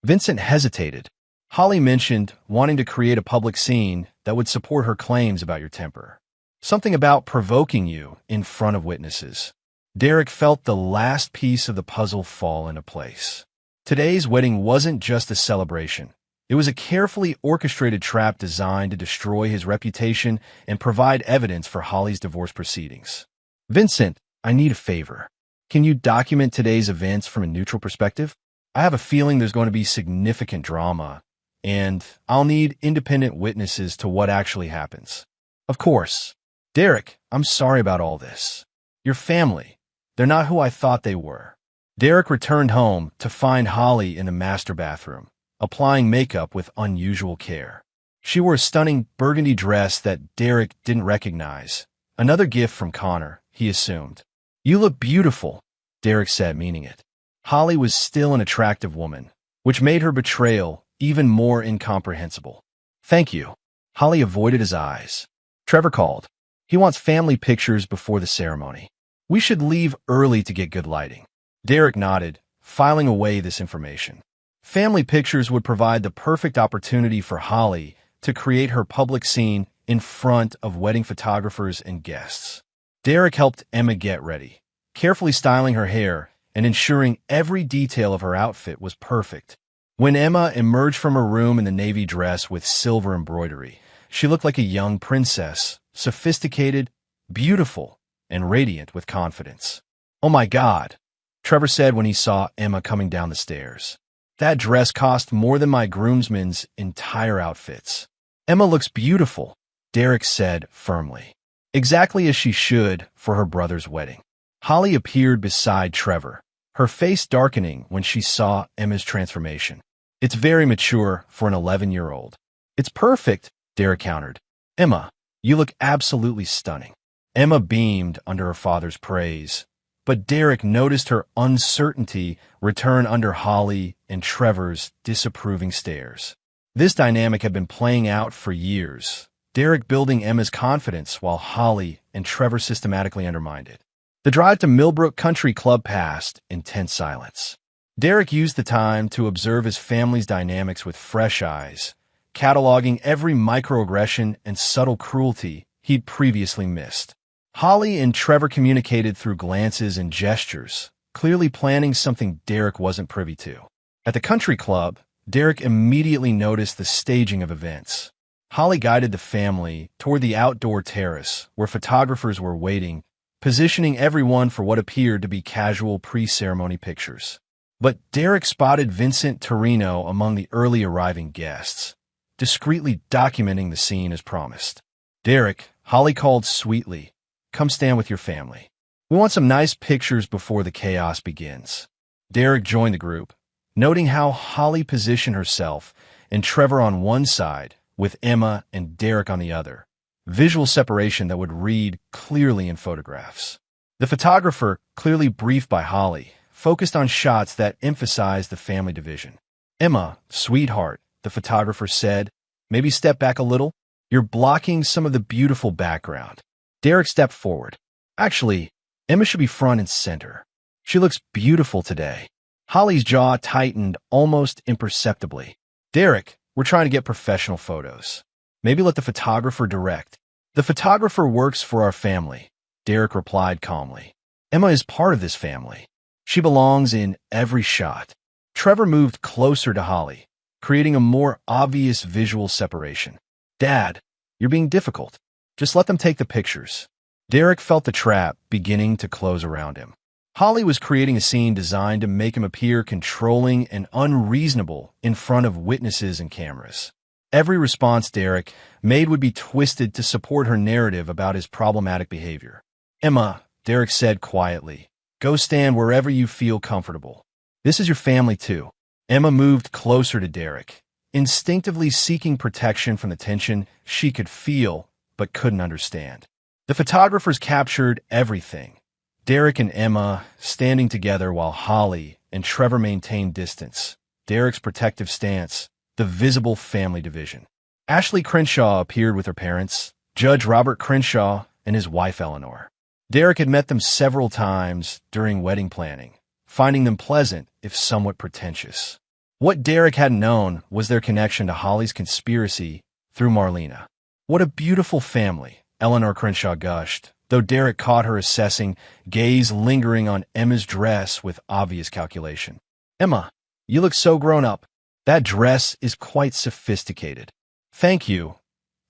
Vincent hesitated. Holly mentioned wanting to create a public scene that would support her claims about your temper. Something about provoking you in front of witnesses. Derek felt the last piece of the puzzle fall into place. Today's wedding wasn't just a celebration. It was a carefully orchestrated trap designed to destroy his reputation and provide evidence for Holly's divorce proceedings. Vincent, I need a favor. Can you document today's events from a neutral perspective? I have a feeling there's going to be significant drama, and I'll need independent witnesses to what actually happens. Of course. Derek, I'm sorry about all this. Your family, they're not who I thought they were. Derek returned home to find Holly in the master bathroom, applying makeup with unusual care. She wore a stunning burgundy dress that Derek didn't recognize. Another gift from Connor, he assumed. You look beautiful, Derek said, meaning it. Holly was still an attractive woman, which made her betrayal even more incomprehensible. Thank you. Holly avoided his eyes. Trevor called. He wants family pictures before the ceremony. We should leave early to get good lighting. Derek nodded, filing away this information. Family pictures would provide the perfect opportunity for Holly to create her public scene in front of wedding photographers and guests. Derek helped Emma get ready, carefully styling her hair and ensuring every detail of her outfit was perfect. When Emma emerged from her room in the navy dress with silver embroidery, she looked like a young princess, sophisticated, beautiful, and radiant with confidence. Oh my God, Trevor said when he saw Emma coming down the stairs. That dress cost more than my groomsmen's entire outfits. Emma looks beautiful, Derek said firmly. Exactly as she should for her brother's wedding. Holly appeared beside Trevor, her face darkening when she saw Emma's transformation. It's very mature for an 11-year-old. It's perfect, Derek countered. Emma, you look absolutely stunning. Emma beamed under her father's praise, but Derek noticed her uncertainty return under Holly and Trevor's disapproving stares. This dynamic had been playing out for years, Derek building Emma's confidence while Holly and Trevor systematically undermined it. The drive to Millbrook Country Club passed in tense silence. Derek used the time to observe his family's dynamics with fresh eyes, cataloging every microaggression and subtle cruelty he'd previously missed. Holly and Trevor communicated through glances and gestures, clearly planning something Derek wasn't privy to. At the country club, Derek immediately noticed the staging of events. Holly guided the family toward the outdoor terrace where photographers were waiting, positioning everyone for what appeared to be casual pre-ceremony pictures. But Derek spotted Vincent Torino among the early arriving guests, discreetly documenting the scene as promised. Derek, Holly called sweetly, come stand with your family. We want some nice pictures before the chaos begins. Derek joined the group, noting how Holly positioned herself and Trevor on one side with Emma and Derek on the other. Visual separation that would read clearly in photographs. The photographer, clearly briefed by Holly, focused on shots that emphasized the family division. Emma, sweetheart, the photographer said, maybe step back a little. You're blocking some of the beautiful background. Derek stepped forward. Actually, Emma should be front and center. She looks beautiful today. Holly's jaw tightened almost imperceptibly. Derek, we're trying to get professional photos. Maybe let the photographer direct. The photographer works for our family, Derek replied calmly. Emma is part of this family. She belongs in every shot. Trevor moved closer to Holly, creating a more obvious visual separation. Dad, you're being difficult. Just let them take the pictures. Derek felt the trap beginning to close around him. Holly was creating a scene designed to make him appear controlling and unreasonable in front of witnesses and cameras. Every response Derek made would be twisted to support her narrative about his problematic behavior. Emma, Derek said quietly, go stand wherever you feel comfortable. This is your family too. Emma moved closer to Derek, instinctively seeking protection from the tension she could feel but couldn't understand. The photographers captured everything. Derek and Emma standing together while Holly and Trevor maintained distance. Derek's protective stance, the visible family division. Ashley Crenshaw appeared with her parents, Judge Robert Crenshaw and his wife Eleanor. Derek had met them several times during wedding planning, finding them pleasant if somewhat pretentious. What Derek hadn't known was their connection to Holly's conspiracy through Marlena. "What a beautiful family," Eleanor Crenshaw gushed, though Derek caught her assessing, gaze lingering on Emma's dress with obvious calculation. "Emma, you look so grown up. That dress is quite sophisticated." "Thank you,"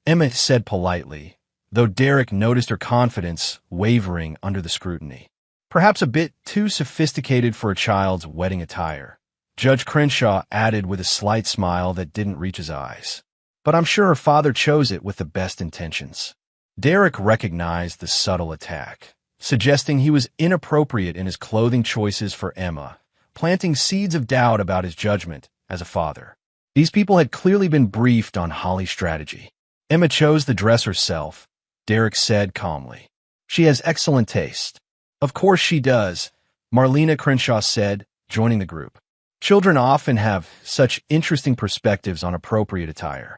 Emma said politely, though Derek noticed her confidence wavering under the scrutiny. "Perhaps a bit too sophisticated for a child's wedding attire," Judge Crenshaw added with a slight smile that didn't reach his eyes. "But I'm sure her father chose it with the best intentions." Derek recognized the subtle attack, suggesting he was inappropriate in his clothing choices for Emma, planting seeds of doubt about his judgment as a father. These people had clearly been briefed on Holly's strategy. "Emma chose the dress herself," Derek said calmly. "She has excellent taste." "Of course she does," Marlena Crenshaw said, joining the group. "Children often have such interesting perspectives on appropriate attire."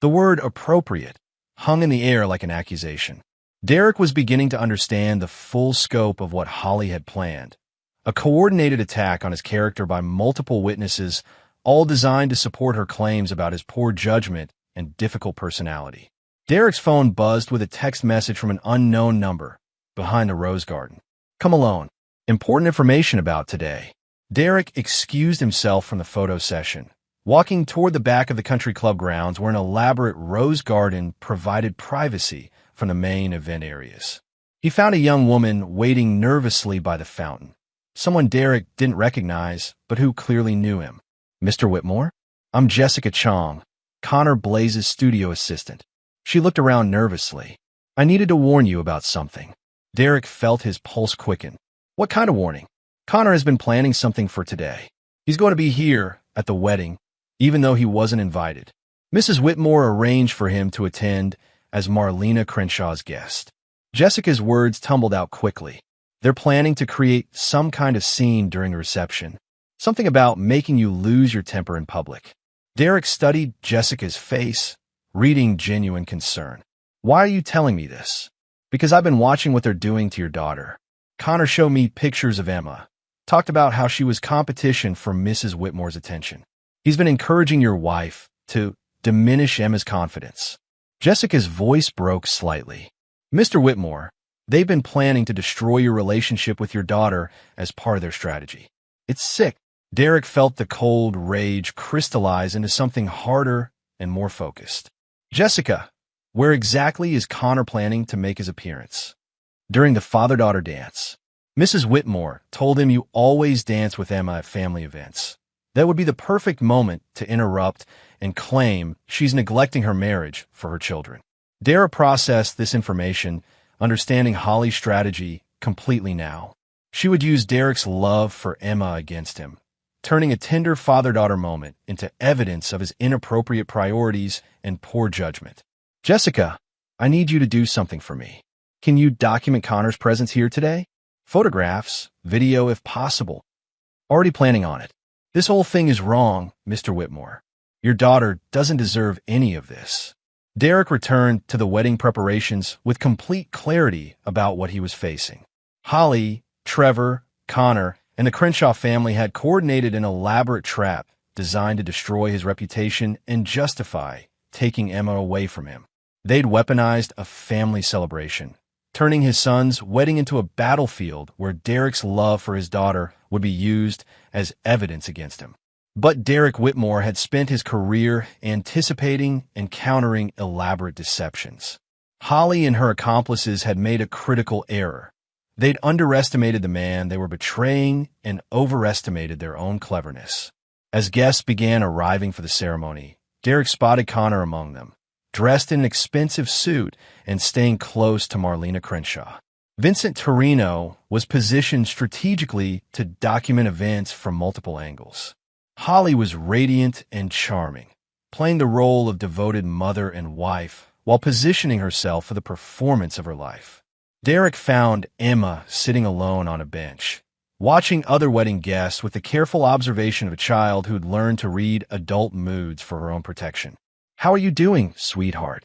The word appropriate hung in the air like an accusation. Derek was beginning to understand the full scope of what Holly had planned. A coordinated attack on his character by multiple witnesses, all designed to support her claims about his poor judgment and difficult personality. Derek's phone buzzed with a text message from an unknown number behind the rose garden. "Come alone. Important information about today." Derek excused himself from the photo session, walking toward the back of the country club grounds where an elaborate rose garden provided privacy from the main event areas. He found a young woman waiting nervously by the fountain, someone Derek didn't recognize, but who clearly knew him. "Mr. Whitmore? I'm Jessica Chong, Connor Blaze's studio assistant." She looked around nervously. "I needed to warn you about something." Derek felt his pulse quicken. "What kind of warning?" "Connor has been planning something for today. He's going to be here at the wedding, even though he wasn't invited." Mrs. Whitmore arranged for him to attend as Marlena Crenshaw's guest. Jessica's words tumbled out quickly. "They're planning to create some kind of scene during the reception. Something about making you lose your temper in public." Derek studied Jessica's face, reading genuine concern. "Why are you telling me this?" "Because I've been watching what they're doing to your daughter. Connor showed me pictures of Emma, talked about how she was competition for Mrs. Whitmore's attention. He's been encouraging your wife to diminish Emma's confidence." Jessica's voice broke slightly. "Mr. Whitmore, they've been planning to destroy your relationship with your daughter as part of their strategy." "It's sick." Derek felt the cold rage crystallize into something harder and more focused. "Jessica, where exactly is Connor planning to make his appearance?" "During the father-daughter dance. Mrs. Whitmore told him you always dance with Emma at family events. That would be the perfect moment to interrupt and claim she's neglecting her marriage for her children." Derek processed this information, understanding Holly's strategy completely now. She would use Derek's love for Emma against him, turning a tender father-daughter moment into evidence of his inappropriate priorities and poor judgment. "Jessica, I need you to do something for me. Can you document Connor's presence here today? Photographs, video if possible." "Already planning on it." "This whole thing is wrong, Mr. Whitmore. Your daughter doesn't deserve any of this." Derek returned to the wedding preparations with complete clarity about what he was facing. Holly, Trevor, Connor, and the Crenshaw family had coordinated an elaborate trap designed to destroy his reputation and justify taking Emma away from him. They'd weaponized a family celebration, turning his son's wedding into a battlefield where Derek's love for his daughter would be used as evidence against him. But Derek Whitmore had spent his career anticipating and countering elaborate deceptions. Holly and her accomplices had made a critical error. They'd underestimated the man they were betraying and overestimated their own cleverness. As guests began arriving for the ceremony, Derek spotted Connor among them, dressed in an expensive suit and staying close to Marlena Crenshaw. Vincent Torino was positioned strategically to document events from multiple angles. Holly was radiant and charming, playing the role of devoted mother and wife while positioning herself for the performance of her life. Derek found Emma sitting alone on a bench, watching other wedding guests with the careful observation of a child who'd learned to read adult moods for her own protection. "How are you doing, sweetheart?"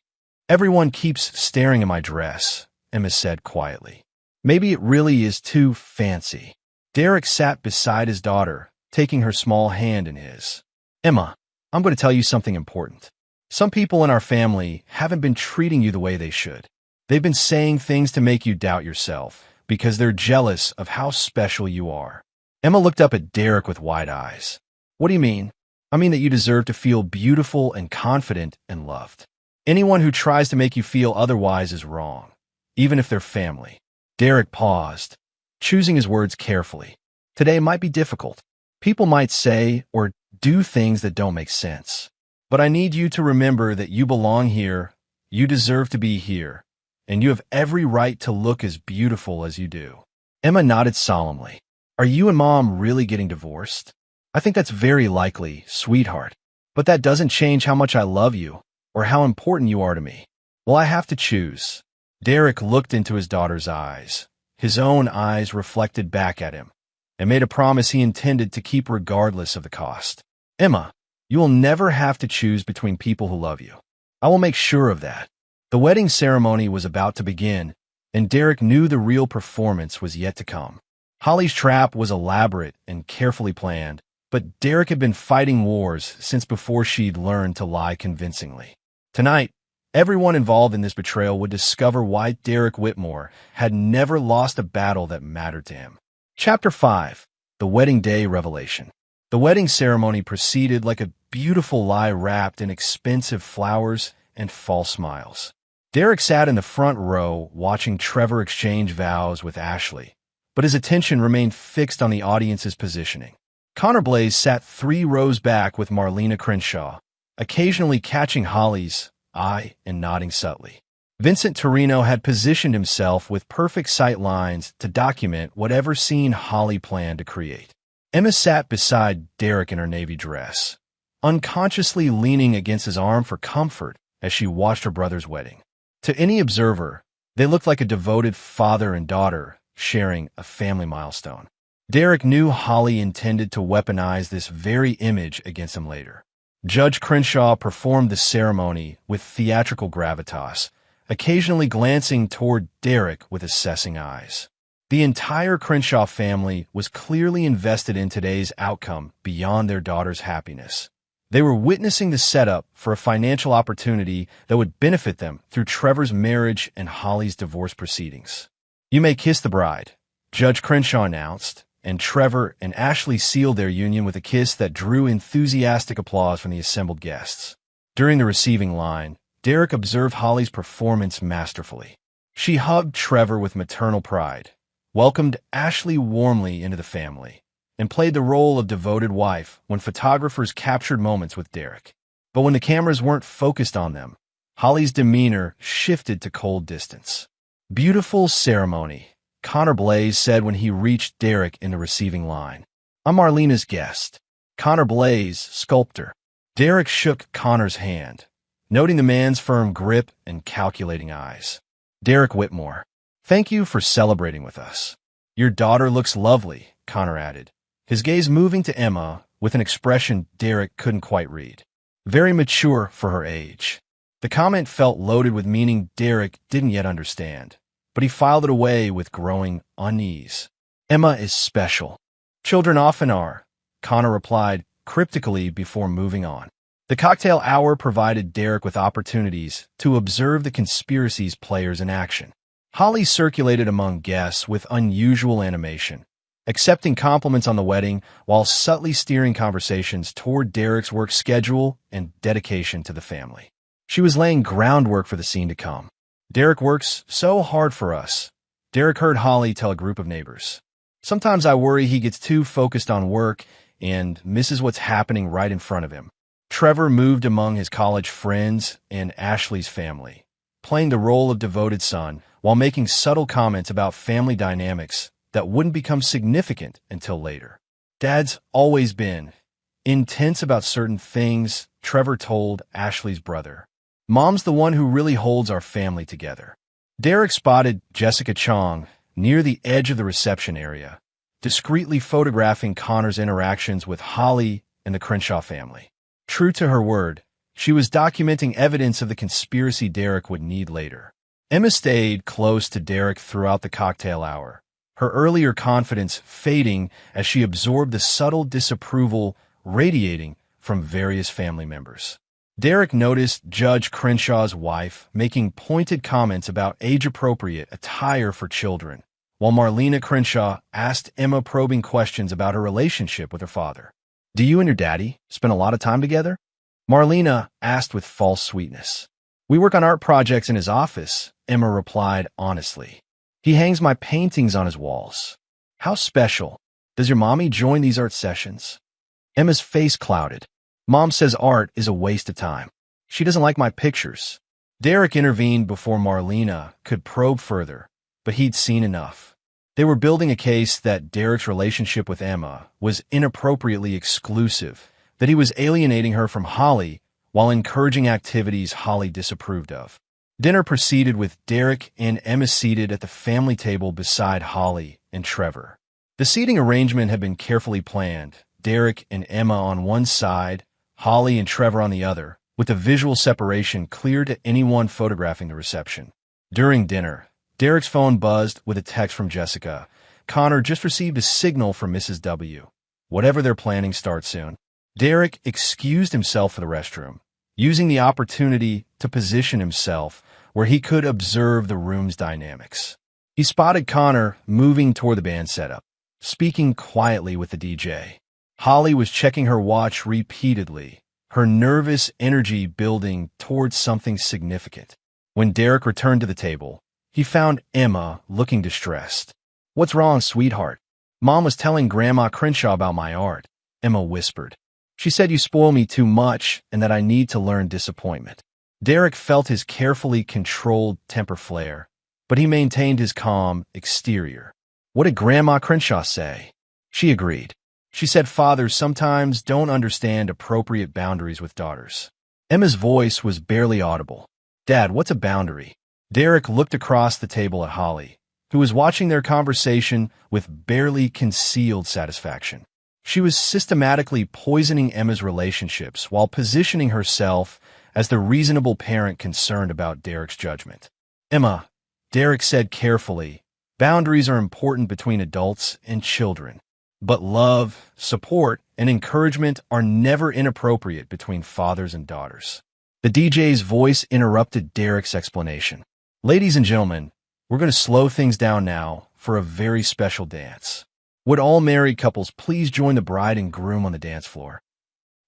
"Everyone keeps staring at my dress," Emma said quietly. "Maybe it really is too fancy." Derek sat beside his daughter, taking her small hand in his. "Emma, I'm going to tell you something important. Some people in our family haven't been treating you the way they should. They've been saying things to make you doubt yourself because they're jealous of how special you are." Emma looked up at Derek with wide eyes. "What do you mean?" "I mean that you deserve to feel beautiful and confident and loved. Anyone who tries to make you feel otherwise is wrong, even if they're family." Derek paused, choosing his words carefully. "Today might be difficult. People might say or do things that don't make sense. But I need you to remember that you belong here, you deserve to be here, and you have every right to look as beautiful as you do." Emma nodded solemnly. "Are you and Mom really getting divorced?" "I think that's very likely, sweetheart. But that doesn't change how much I love you or how important you are to me." "Well, I have to choose." Derek looked into his daughter's eyes. His own eyes reflected back at him, and made a promise he intended to keep regardless of the cost. "Emma, you will never have to choose between people who love you. I will make sure of that." The wedding ceremony was about to begin, and Derek knew the real performance was yet to come. Holly's trap was elaborate and carefully planned, but Derek had been fighting wars since before she'd learned to lie convincingly. Tonight, everyone involved in this betrayal would discover why Derek Whitmore had never lost a battle that mattered to him. Chapter 5. The Wedding Day Revelation. The wedding ceremony proceeded like a beautiful lie wrapped in expensive flowers and false smiles. Derek sat in the front row watching Trevor exchange vows with Ashley, but his attention remained fixed on the audience's positioning. Connor Blaze sat 3 rows back with Marlena Crenshaw, occasionally catching Holly's eye and nodding subtly. Vincent Torino had positioned himself with perfect sight lines to document whatever scene Holly planned to create. Emma sat beside Derek in her navy dress, unconsciously leaning against his arm for comfort as she watched her brother's wedding. To any observer, they looked like a devoted father and daughter sharing a family milestone. Derek knew Holly intended to weaponize this very image against him later. Judge Crenshaw performed the ceremony with theatrical gravitas, occasionally glancing toward Derek with assessing eyes. The entire Crenshaw family was clearly invested in today's outcome beyond their daughter's happiness. They were witnessing the setup for a financial opportunity that would benefit them through Trevor's marriage and Holly's divorce proceedings. "You may kiss the bride," Judge Crenshaw announced, and Trevor and Ashley sealed their union with a kiss that drew enthusiastic applause from the assembled guests. During the receiving line, Derek observed Holly's performance masterfully. She hugged Trevor with maternal pride, welcomed Ashley warmly into the family, and played the role of devoted wife when photographers captured moments with Derek. But when the cameras weren't focused on them, Holly's demeanor shifted to cold distance. "Beautiful ceremony," Connor Blaze said when he reached Derek in the receiving line. "I'm Marlena's guest, Connor Blaze, sculptor." Derek shook Connor's hand, noting the man's firm grip and calculating eyes. "Derek Whitmore, thank you for celebrating with us." "Your daughter looks lovely," Connor added, his gaze moving to Emma with an expression Derek couldn't quite read. "Very mature for her age." The comment felt loaded with meaning Derek didn't yet understand, but he filed it away with growing unease. "Emma is special." "Children often are," Connor replied cryptically before moving on. The cocktail hour provided Derek with opportunities to observe the conspiracy's players in action. Holly circulated among guests with unusual animation, accepting compliments on the wedding while subtly steering conversations toward Derek's work schedule and dedication to the family. She was laying groundwork for the scene to come. "Derek works so hard for us," Derek heard Holly tell a group of neighbors. "Sometimes I worry he gets too focused on work and misses what's happening right in front of him." Trevor moved among his college friends and Ashley's family, playing the role of devoted son while making subtle comments about family dynamics that wouldn't become significant until later. "Dad's always been," intense about certain things, Trevor told Ashley's brother. Mom's the one who really holds our family together. Derek spotted Jessica Chong near the edge of the reception area, discreetly photographing Connor's interactions with Holly and the Crenshaw family. True to her word, she was documenting evidence of the conspiracy Derek would need later. Emma stayed close to Derek throughout the cocktail hour, her earlier confidence fading as she absorbed the subtle disapproval radiating from various family members. Derek noticed Judge Crenshaw's wife making pointed comments about age-appropriate attire for children, while Marlena Crenshaw asked Emma probing questions about her relationship with her father. "Do you and your daddy spend a lot of time together?" Marlena asked with false sweetness. "We work on art projects in his office," Emma replied honestly. "He hangs my paintings on his walls." "How special. Does your mommy join these art sessions?" Emma's face clouded. "Mom says art is a waste of time. She doesn't like my pictures." Derek intervened before Marlena could probe further, but he'd seen enough. They were building a case that Derek's relationship with Emma was inappropriately exclusive, that he was alienating her from Holly while encouraging activities Holly disapproved of. Dinner proceeded with Derek and Emma seated at the family table beside Holly and Trevor. The seating arrangement had been carefully planned, Derek and Emma on one side, Holly and Trevor on the other, with the visual separation clear to anyone photographing the reception. During dinner, Derek's phone buzzed with a text from Jessica. "Connor just received a signal from Mrs. W. Whatever they're planning starts soon." Derek excused himself for the restroom, using the opportunity to position himself where he could observe the room's dynamics. He spotted Connor moving toward the band setup, speaking quietly with the DJ. Holly was checking her watch repeatedly, her nervous energy building towards something significant. When Derek returned to the table, he found Emma looking distressed. "What's wrong, sweetheart?" "Mom was telling Grandma Crenshaw about my art," Emma whispered. "She said you spoil me too much and that I need to learn disappointment." Derek felt his carefully controlled temper flare, but he maintained his calm exterior. "What did Grandma Crenshaw say?" She agreed. She said fathers sometimes don't understand appropriate boundaries with daughters. Emma's voice was barely audible. "Dad, what's a boundary?" Derek looked across the table at Holly, who was watching their conversation with barely concealed satisfaction. She was systematically poisoning Emma's relationships while positioning herself as the reasonable parent concerned about Derek's judgment. "Emma," Derek said carefully, "boundaries are important between adults and children. But love, support, and encouragement are never inappropriate between fathers and daughters." The DJ's voice interrupted Derek's explanation. "Ladies and gentlemen, we're going to slow things down now for a very special dance. Would all married couples please join the bride and groom on the dance floor?"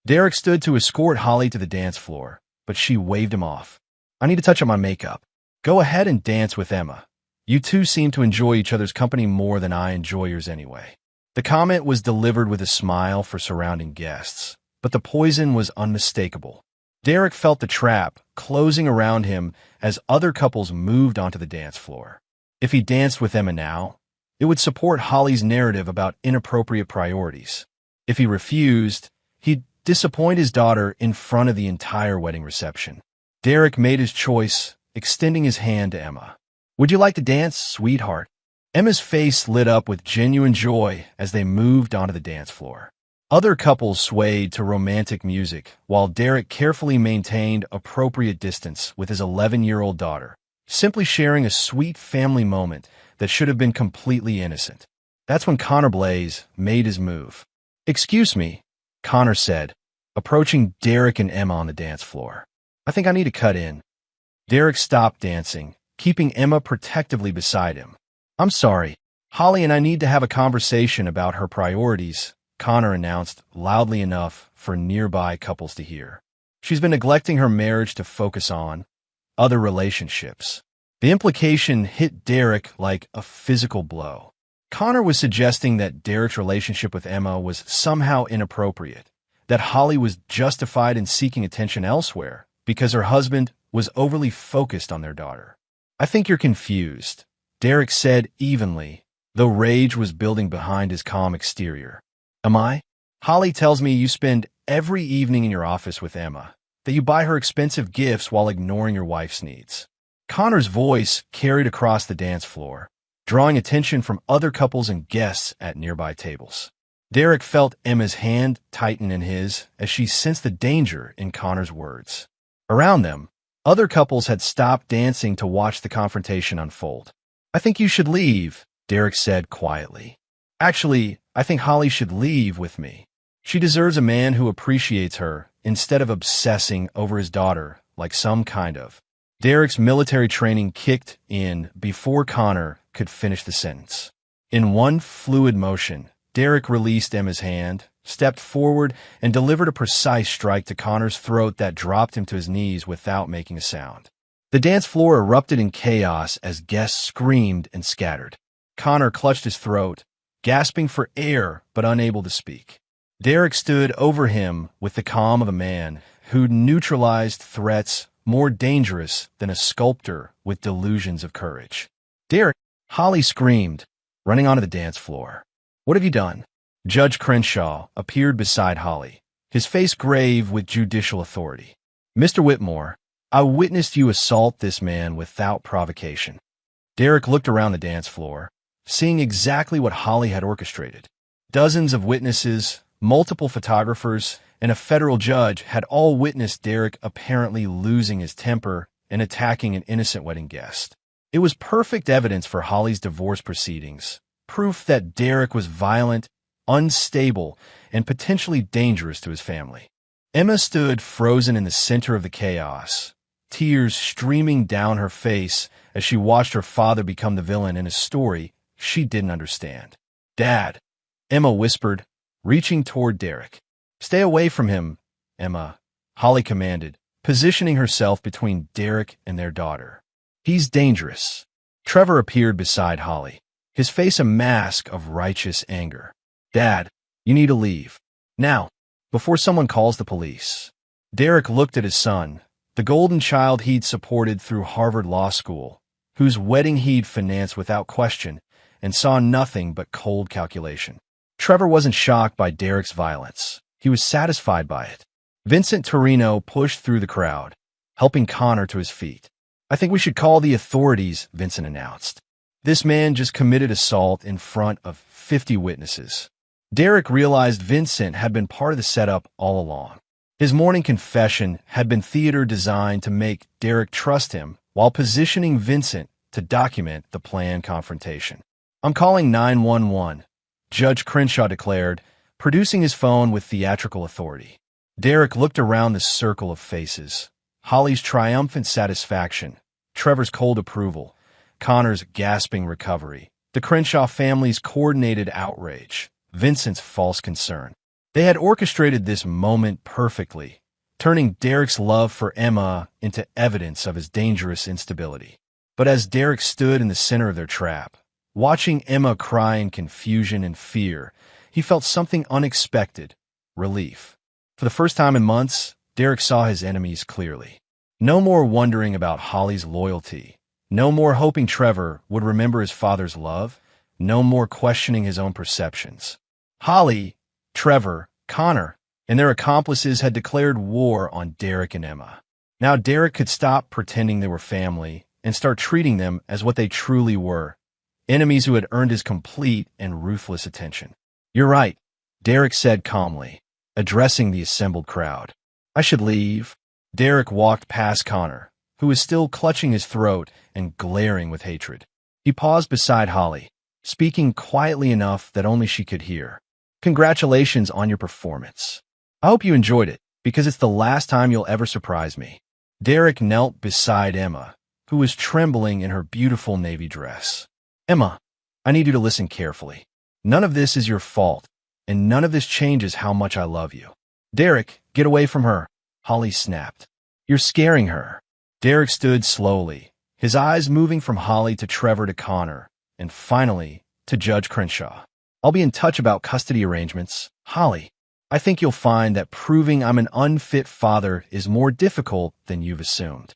Derek stood to escort Holly to the dance floor, but she waved him off. "I need to touch up my makeup. Go ahead and dance with Emma. You two seem to enjoy each other's company more than I enjoy yours anyway." The comment was delivered with a smile for surrounding guests, but the poison was unmistakable. Derek felt the trap closing around him as other couples moved onto the dance floor. If he danced with Emma now, it would support Holly's narrative about inappropriate priorities. If he refused, he'd disappoint his daughter in front of the entire wedding reception. Derek made his choice, extending his hand to Emma. "Would you like to dance, sweetheart?" Emma's face lit up with genuine joy as they moved onto the dance floor. Other couples swayed to romantic music, while Derek carefully maintained appropriate distance with his 11-year-old daughter, simply sharing a sweet family moment that should have been completely innocent. That's when Connor Blaze made his move. "Excuse me," Connor said, approaching Derek and Emma on the dance floor. "I think I need to cut in." Derek stopped dancing, keeping Emma protectively beside him. "I'm sorry. Holly and I need to have a conversation about her priorities," Connor announced loudly enough for nearby couples to hear. "She's been neglecting her marriage to focus on other relationships." The implication hit Derek like a physical blow. Connor was suggesting that Derek's relationship with Emma was somehow inappropriate, that Holly was justified in seeking attention elsewhere because her husband was overly focused on their daughter. "I think you're confused," Derek said evenly, though rage was building behind his calm exterior. "Am I?" Holly tells me you spend every evening in your office with Emma, that you buy her expensive gifts while ignoring your wife's needs. Connor's voice carried across the dance floor, drawing attention from other couples and guests at nearby tables. Derek felt Emma's hand tighten in his as she sensed the danger in Connor's words. Around them, other couples had stopped dancing to watch the confrontation unfold. "I think you should leave," Derek said quietly. "Actually, I think Holly should leave with me. She deserves a man who appreciates her instead of obsessing over his daughter like some kind of." Derek's military training kicked in before Connor could finish the sentence. In one fluid motion, Derek released Emma's hand, stepped forward, and delivered a precise strike to Connor's throat that dropped him to his knees without making a sound. The dance floor erupted in chaos as guests screamed and scattered. Connor clutched his throat, gasping for air but unable to speak. Derek stood over him with the calm of a man who'd neutralized threats more dangerous than a sculptor with delusions of courage. "Derek!" Holly screamed, running onto the dance floor. "What have you done?" Judge Crenshaw appeared beside Holly, his face grave with judicial authority. "Mr. Whitmore, I witnessed you assault this man without provocation." Derek looked around the dance floor, seeing exactly what Holly had orchestrated. Dozens of witnesses, multiple photographers, and a federal judge had all witnessed Derek apparently losing his temper and attacking an innocent wedding guest. It was perfect evidence for Holly's divorce proceedings, proof that Derek was violent, unstable, and potentially dangerous to his family. Emma stood frozen in the center of the chaos, tears streaming down her face as she watched her father become the villain in a story she didn't understand. "Dad," Emma whispered, reaching toward Derek. "Stay away from him, Emma," Holly commanded, positioning herself between Derek and their daughter. "He's dangerous." Trevor appeared beside Holly, his face a mask of righteous anger. "Dad, you need to leave. Now, before someone calls the police." Derek looked at his son, the golden child he'd supported through Harvard Law School, whose wedding he'd financed without question, and saw nothing but cold calculation. Trevor wasn't shocked by Derek's violence. He was satisfied by it. Vincent Torino pushed through the crowd, helping Connor to his feet. "I think we should call the authorities," Vincent announced. "This man just committed assault in front of 50 witnesses." Derek realized Vincent had been part of the setup all along. His morning confession had been theater designed to make Derek trust him while positioning Vincent to document the planned confrontation. "I'm calling 911, Judge Crenshaw declared, producing his phone with theatrical authority. Derek looked around the circle of faces. Holly's triumphant satisfaction, Trevor's cold approval, Connor's gasping recovery, the Crenshaw family's coordinated outrage, Vincent's false concern. They had orchestrated this moment perfectly, turning Derek's love for Emma into evidence of his dangerous instability. But as Derek stood in the center of their trap, watching Emma cry in confusion and fear, he felt something unexpected, relief. For the first time in months, Derek saw his enemies clearly. No more wondering about Holly's loyalty. No more hoping Trevor would remember his father's love. No more questioning his own perceptions. Holly, Trevor, Connor, and their accomplices had declared war on Derek and Emma. Now Derek could stop pretending they were family and start treating them as what they truly were, enemies who had earned his complete and ruthless attention. "You're right," Derek said calmly, addressing the assembled crowd. "I should leave." Derek walked past Connor, who was still clutching his throat and glaring with hatred. He paused beside Holly, speaking quietly enough that only she could hear. "Congratulations on your performance. I hope you enjoyed it, because it's the last time you'll ever surprise me." Derek knelt beside Emma, who was trembling in her beautiful navy dress. "Emma, I need you to listen carefully. None of this is your fault, and none of this changes how much I love you." "Derek, get away from her," Holly snapped. "You're scaring her." Derek stood slowly, his eyes moving from Holly to Trevor to Connor, and finally to Judge Crenshaw. "I'll be in touch about custody arrangements. Holly, I think you'll find that proving I'm an unfit father is more difficult than you've assumed."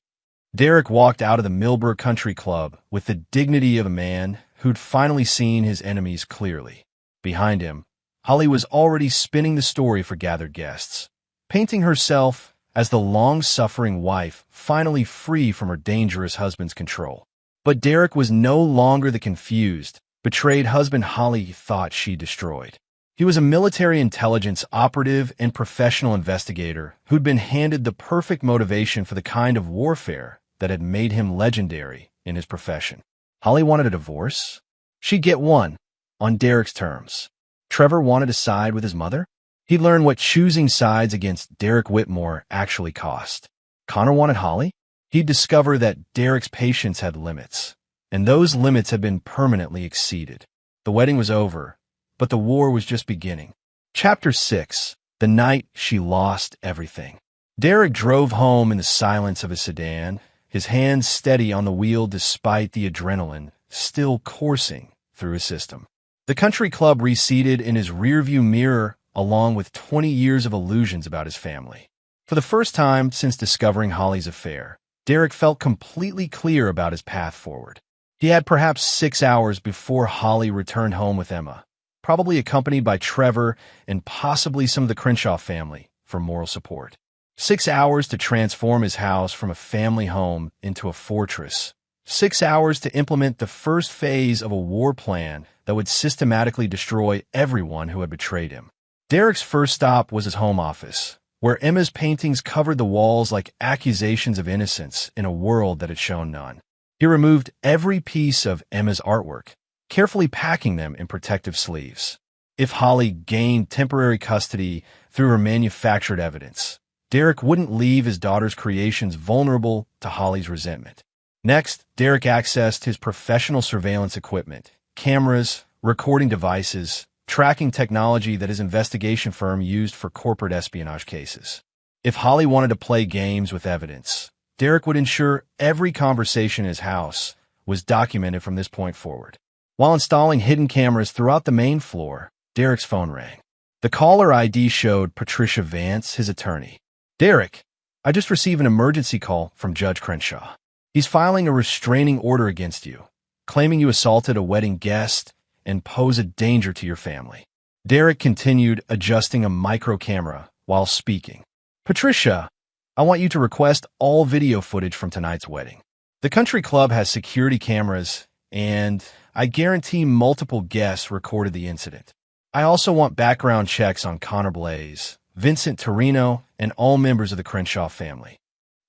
Derek walked out of the Millbrook Country Club with the dignity of a man who'd finally seen his enemies clearly. Behind him, Holly was already spinning the story for gathered guests, painting herself as the long-suffering wife finally free from her dangerous husband's control. But Derek was no longer the confused, betrayed husband Holly thought she destroyed. He was a military intelligence operative and professional investigator who'd been handed the perfect motivation for the kind of warfare that had made him legendary in his profession. Holly wanted a divorce? She'd get one, on Derek's terms. Trevor wanted to side with his mother? He'd learn what choosing sides against Derek Whitmore actually cost. Connor wanted Holly? He'd discover that Derek's patience had limits, and those limits had been permanently exceeded. The wedding was over, but the war was just beginning. Chapter 6. The Night She Lost Everything. Derek drove home in the silence of his sedan, his hands steady on the wheel despite the adrenaline still coursing through his system. The country club receded in his rearview mirror along with 20 years of illusions about his family. For the first time since discovering Holly's affair, Derek felt completely clear about his path forward. He had perhaps 6 hours before Holly returned home with Emma, probably accompanied by Trevor and possibly some of the Crenshaw family for moral support. 6 hours to transform his house from a family home into a fortress. 6 hours to implement the first phase of a war plan that would systematically destroy everyone who had betrayed him. Derek's first stop was his home office, where Emma's paintings covered the walls like accusations of innocence in a world that had shown none. He removed every piece of Emma's artwork, carefully packing them in protective sleeves. If Holly gained temporary custody through her manufactured evidence, Derek wouldn't leave his daughter's creations vulnerable to Holly's resentment. Next, Derek accessed his professional surveillance equipment, cameras, recording devices, tracking technology that his investigation firm used for corporate espionage cases. If Holly wanted to play games with evidence, Derek would ensure every conversation in his house was documented from this point forward. While installing hidden cameras throughout the main floor, Derek's phone rang. The caller ID showed Patricia Vance, his attorney. "Derek, I just received an emergency call from Judge Crenshaw. He's filing a restraining order against you, claiming you assaulted a wedding guest and pose a danger to your family." Derek continued adjusting a micro camera while speaking. "Patricia, I want you to request all video footage from tonight's wedding. The country club has security cameras, and I guarantee multiple guests recorded the incident. I also want background checks on Connor Blaze, Vincent Torino, and all members of the Crenshaw family.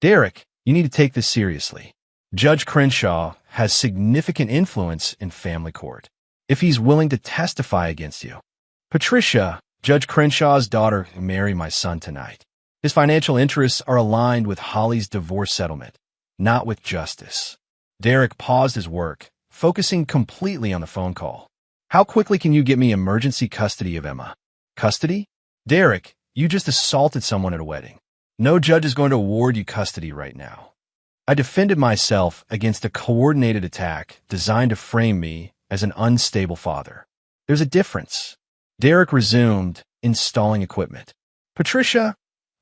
Derek, you need to take this seriously. Judge Crenshaw has significant influence in family court. If he's willing to testify against you. Patricia, Judge Crenshaw's daughter, will marry my son tonight. His financial interests are aligned with Holly's divorce settlement, not with justice." Derek paused his work, focusing completely on the phone call. "How quickly can you get me emergency custody of Emma?" "Custody? Derek, you just assaulted someone at a wedding. No judge is going to award you custody right now. I defended myself against a coordinated attack designed to frame me as an unstable father. There's a difference." Derek resumed, installing equipment. "Patricia,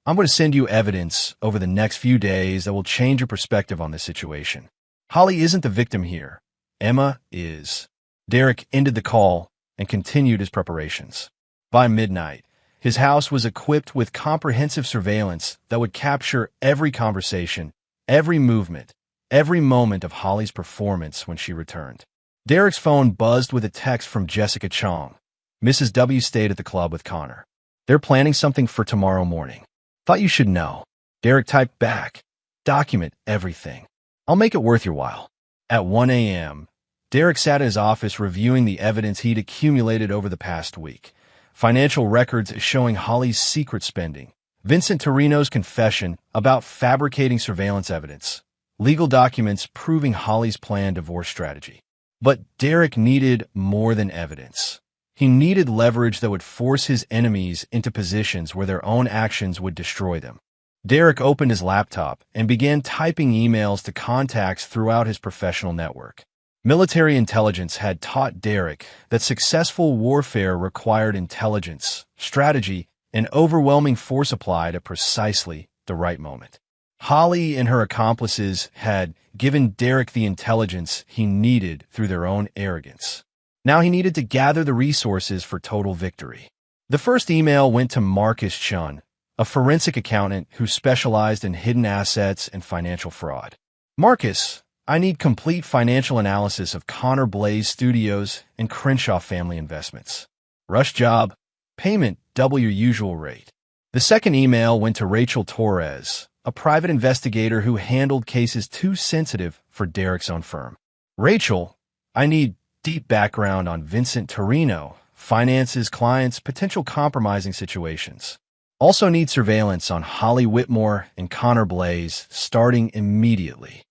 I'm going to send you evidence over the next few days that will change your perspective on this situation. Holly isn't the victim here. Emma is." Derek ended the call and continued his preparations. By midnight, his house was equipped with comprehensive surveillance that would capture every conversation, every movement, every moment of Holly's performance when she returned. Derek's phone buzzed with a text from Jessica Chong. "Mrs. W stayed at the club with Connor. They're planning something for tomorrow morning. Thought you should know." Derek typed back, "Document everything. I'll make it worth your while." At 1 a.m., Derek sat in his office reviewing the evidence he'd accumulated over the past week. Financial records showing Holly's secret spending, Vincent Torino's confession about fabricating surveillance evidence, legal documents proving Holly's planned divorce strategy. But Derek needed more than evidence. He needed leverage that would force his enemies into positions where their own actions would destroy them. Derek opened his laptop and began typing emails to contacts throughout his professional network. Military intelligence had taught Derek that successful warfare required intelligence, strategy, and overwhelming force applied at precisely the right moment. Holly and her accomplices had given Derek the intelligence he needed through their own arrogance. Now he needed to gather the resources for total victory. The first email went to Marcus Chun, a forensic accountant who specialized in hidden assets and financial fraud. Marcus, I need complete financial analysis of Connor Blaze Studios and Crenshaw Family Investments. Rush job. Payment double your usual rate. The second email went to Rachel Torres, a private investigator who handled cases too sensitive for Derek's own firm. Rachel, I need deep background on Vincent Torino, finances, clients, potential compromising situations. Also need surveillance on Holly Whitmore and Connor Blaze starting immediately.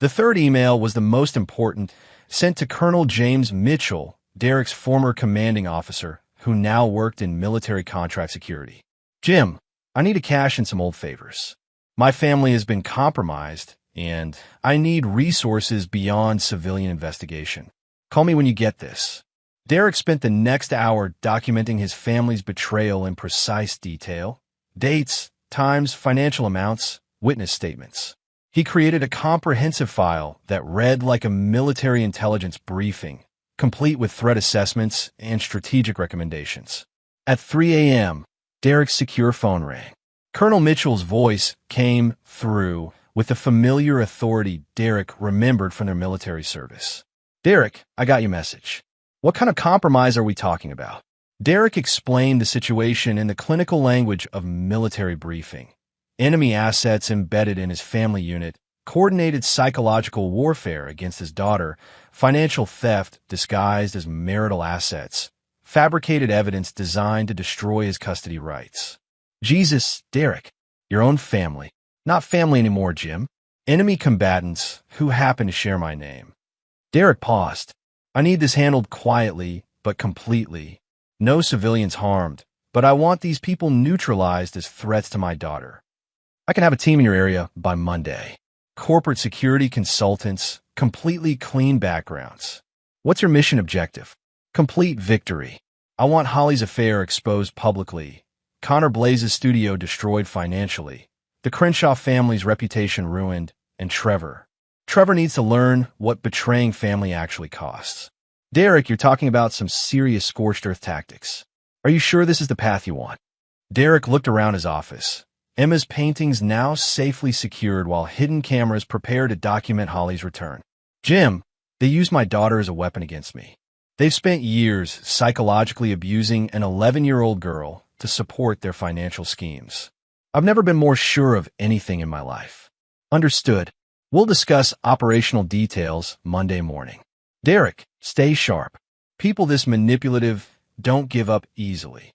The third email was the most important, sent to Colonel James Mitchell, Derek's former commanding officer, who now worked in military contract security. Jim, I need to cash in some old favors. My family has been compromised, and I need resources beyond civilian investigation. Call me when you get this. Derek spent the next hour documenting his family's betrayal in precise detail: dates, times, financial amounts, witness statements. He created a comprehensive file that read like a military intelligence briefing, complete with threat assessments and strategic recommendations. At 3 a.m., Derek's secure phone rang. Colonel Mitchell's voice came through with the familiar authority Derek remembered from their military service. Derek, I got your message. What kind of compromise are we talking about? Derek explained the situation in the clinical language of military briefing. Enemy assets embedded in his family unit, coordinated psychological warfare against his daughter, financial theft disguised as marital assets, fabricated evidence designed to destroy his custody rights. Jesus, Derek, your own family. Not family anymore, Jim. Enemy combatants who happen to share my name. Derek paused. I need this handled quietly, but completely. No civilians harmed, but I want these people neutralized as threats to my daughter. I can have a team in your area by Monday. Corporate security consultants, completely clean backgrounds. What's your mission objective? Complete victory. I want Holly's affair exposed publicly. Connor Blaze's studio destroyed financially. The Crenshaw family's reputation ruined, and Trevor needs to learn what betraying family actually costs. Derek, you're talking about some serious scorched earth tactics. Are you sure this is the path you want? Derek looked around his office. Emma's paintings now safely secured while hidden cameras prepare to document Holly's return. Jim, they used my daughter as a weapon against me. They've spent years psychologically abusing an 11-year-old girl to support their financial schemes. I've never been more sure of anything in my life. Understood. We'll discuss operational details Monday morning. Derek, stay sharp. People this manipulative don't give up easily.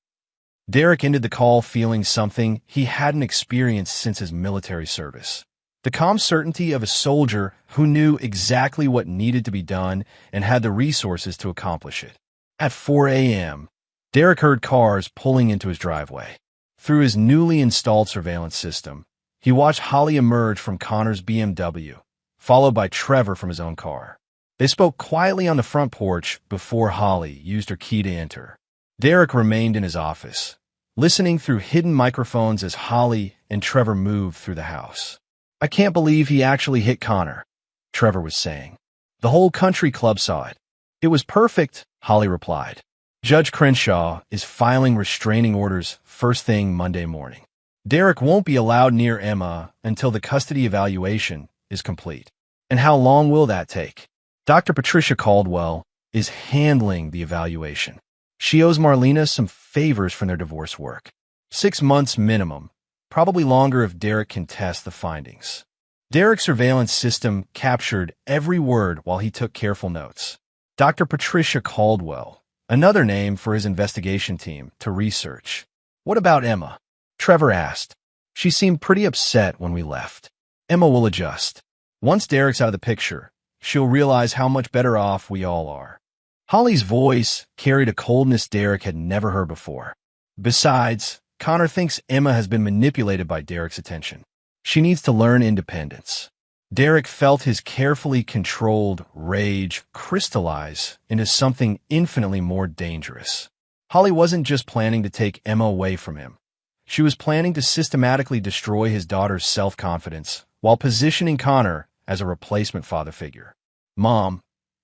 Derek ended the call feeling something he hadn't experienced since his military service. The calm certainty of a soldier who knew exactly what needed to be done and had the resources to accomplish it. At 4 a.m., Derek heard cars pulling into his driveway. Through his newly installed surveillance system, he watched Holly emerge from Connor's BMW, followed by Trevor from his own car. They spoke quietly on the front porch before Holly used her key to enter. Derek remained in his office, listening through hidden microphones as Holly and Trevor moved through the house. I can't believe he actually hit Connor, Trevor was saying. The whole country club saw it. It was perfect, Holly replied. Judge Crenshaw is filing restraining orders first thing Monday morning. Derek won't be allowed near Emma until the custody evaluation is complete. And how long will that take? Dr. Patricia Caldwell is handling the evaluation. She owes Marlena some favors from their divorce work. 6 months minimum, probably longer if Derek can test the findings. Derek's surveillance system captured every word while he took careful notes. Dr. Patricia Caldwell, another name for his investigation team to research. What about Emma? Trevor asked. She seemed pretty upset when we left. Emma will adjust. Once Derek's out of the picture, she'll realize how much better off we all are. Holly's voice carried a coldness Derek had never heard before. Besides, Connor thinks Emma has been manipulated by Derek's attention. She needs to learn independence. Derek felt his carefully controlled rage crystallize into something infinitely more dangerous. Holly wasn't just planning to take Emma away from him. She was planning to systematically destroy his daughter's self-confidence while positioning Connor as a replacement father figure. Mom,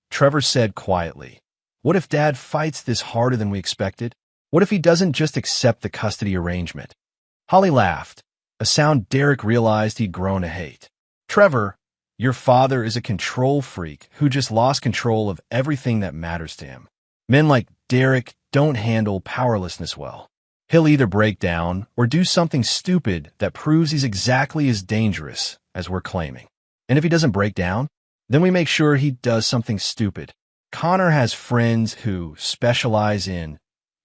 Trevor said quietly, what if Dad fights this harder than we expected? What if he doesn't just accept the custody arrangement? Holly laughed, a sound Derek realized he'd grown to hate. Trevor, your father is a control freak who just lost control of everything that matters to him. Men like Derek don't handle powerlessness well. He'll either break down or do something stupid that proves he's exactly as dangerous as we're claiming. And if he doesn't break down, then we make sure he does something stupid. Connor has friends who specialize in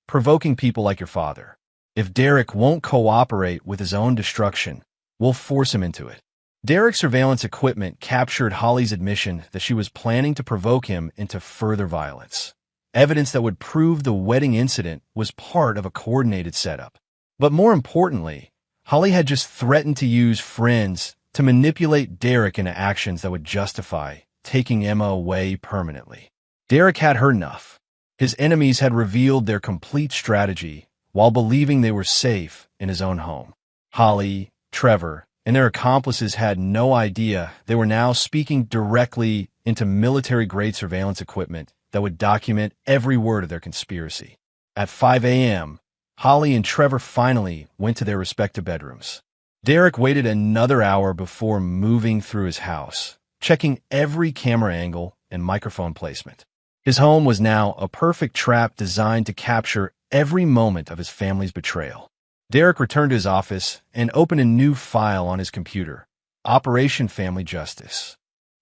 provoking people like your father. If Derek won't cooperate with his own destruction, we'll force him into it. Derek's surveillance equipment captured Holly's admission that she was planning to provoke him into further violence. Evidence that would prove the wedding incident was part of a coordinated setup. But more importantly, Holly had just threatened to use friends to manipulate Derek into actions that would justify taking Emma away permanently. Derek had heard enough. His enemies had revealed their complete strategy while believing they were safe in his own home. Holly, Trevor, and their accomplices had no idea they were now speaking directly into military-grade surveillance equipment that would document every word of their conspiracy. At 5 a.m., Holly and Trevor finally went to their respective bedrooms. Derek waited another hour before moving through his house, checking every camera angle and microphone placement. His home was now a perfect trap designed to capture every moment of his family's betrayal. Derek returned to his office and opened a new file on his computer, Operation Family Justice.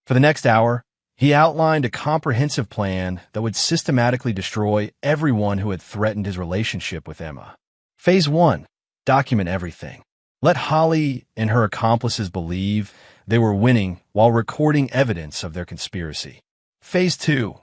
For the next hour, he outlined a comprehensive plan that would systematically destroy everyone who had threatened his relationship with Emma. Phase 1. Document everything. Let Holly and her accomplices believe they were winning while recording evidence of their conspiracy. Phase 2.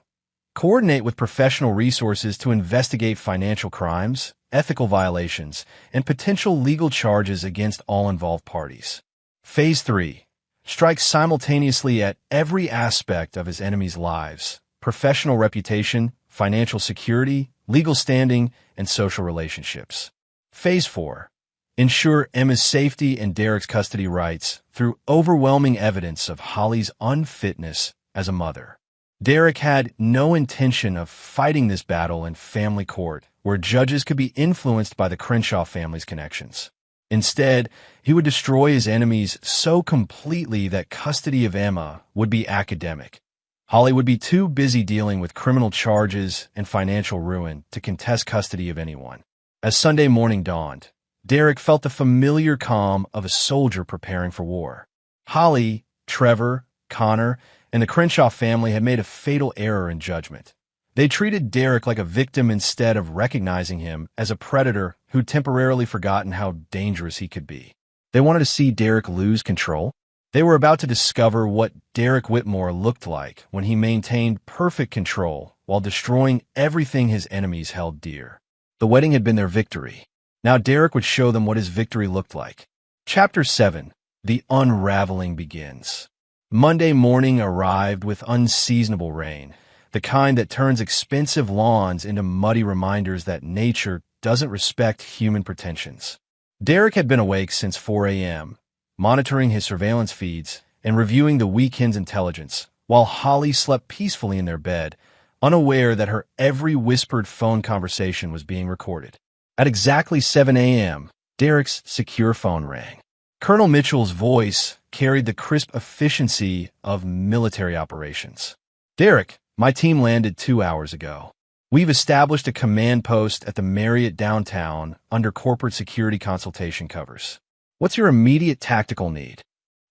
Coordinate with professional resources to investigate financial crimes, ethical violations, and potential legal charges against all involved parties. Phase 3. Strike simultaneously at every aspect of his enemies' lives: professional reputation, financial security, legal standing, and social relationships. Phase 4. Ensure Emma's safety and Derek's custody rights through overwhelming evidence of Holly's unfitness as a mother. Derek had no intention of fighting this battle in family court, where judges could be influenced by the Crenshaw family's connections. Instead, he would destroy his enemies so completely that custody of Emma would be academic. Holly would be too busy dealing with criminal charges and financial ruin to contest custody of anyone. As Sunday morning dawned, Derek felt the familiar calm of a soldier preparing for war. Holly, Trevor, Connor, and the Crenshaw family had made a fatal error in judgment. They treated Derek like a victim instead of recognizing him as a predator who'd temporarily forgotten how dangerous he could be. They wanted to see Derek lose control. They were about to discover what Derek Whitmore looked like when he maintained perfect control while destroying everything his enemies held dear. The wedding had been their victory. Now Derek would show them what his victory looked like. Chapter 7. The Unraveling begins. Monday morning arrived with unseasonable rain, the kind that turns expensive lawns into muddy reminders that nature doesn't respect human pretensions. Derek had been awake since 4 a.m., monitoring his surveillance feeds and reviewing the weekend's intelligence, while Holly slept peacefully in their bed, unaware that her every whispered phone conversation was being recorded. At exactly 7 a.m., Derek's secure phone rang. Colonel Mitchell's voice carried the crisp efficiency of military operations. Derek, my team landed 2 hours ago. We've established a command post at the Marriott downtown under corporate security consultation covers. What's your immediate tactical need?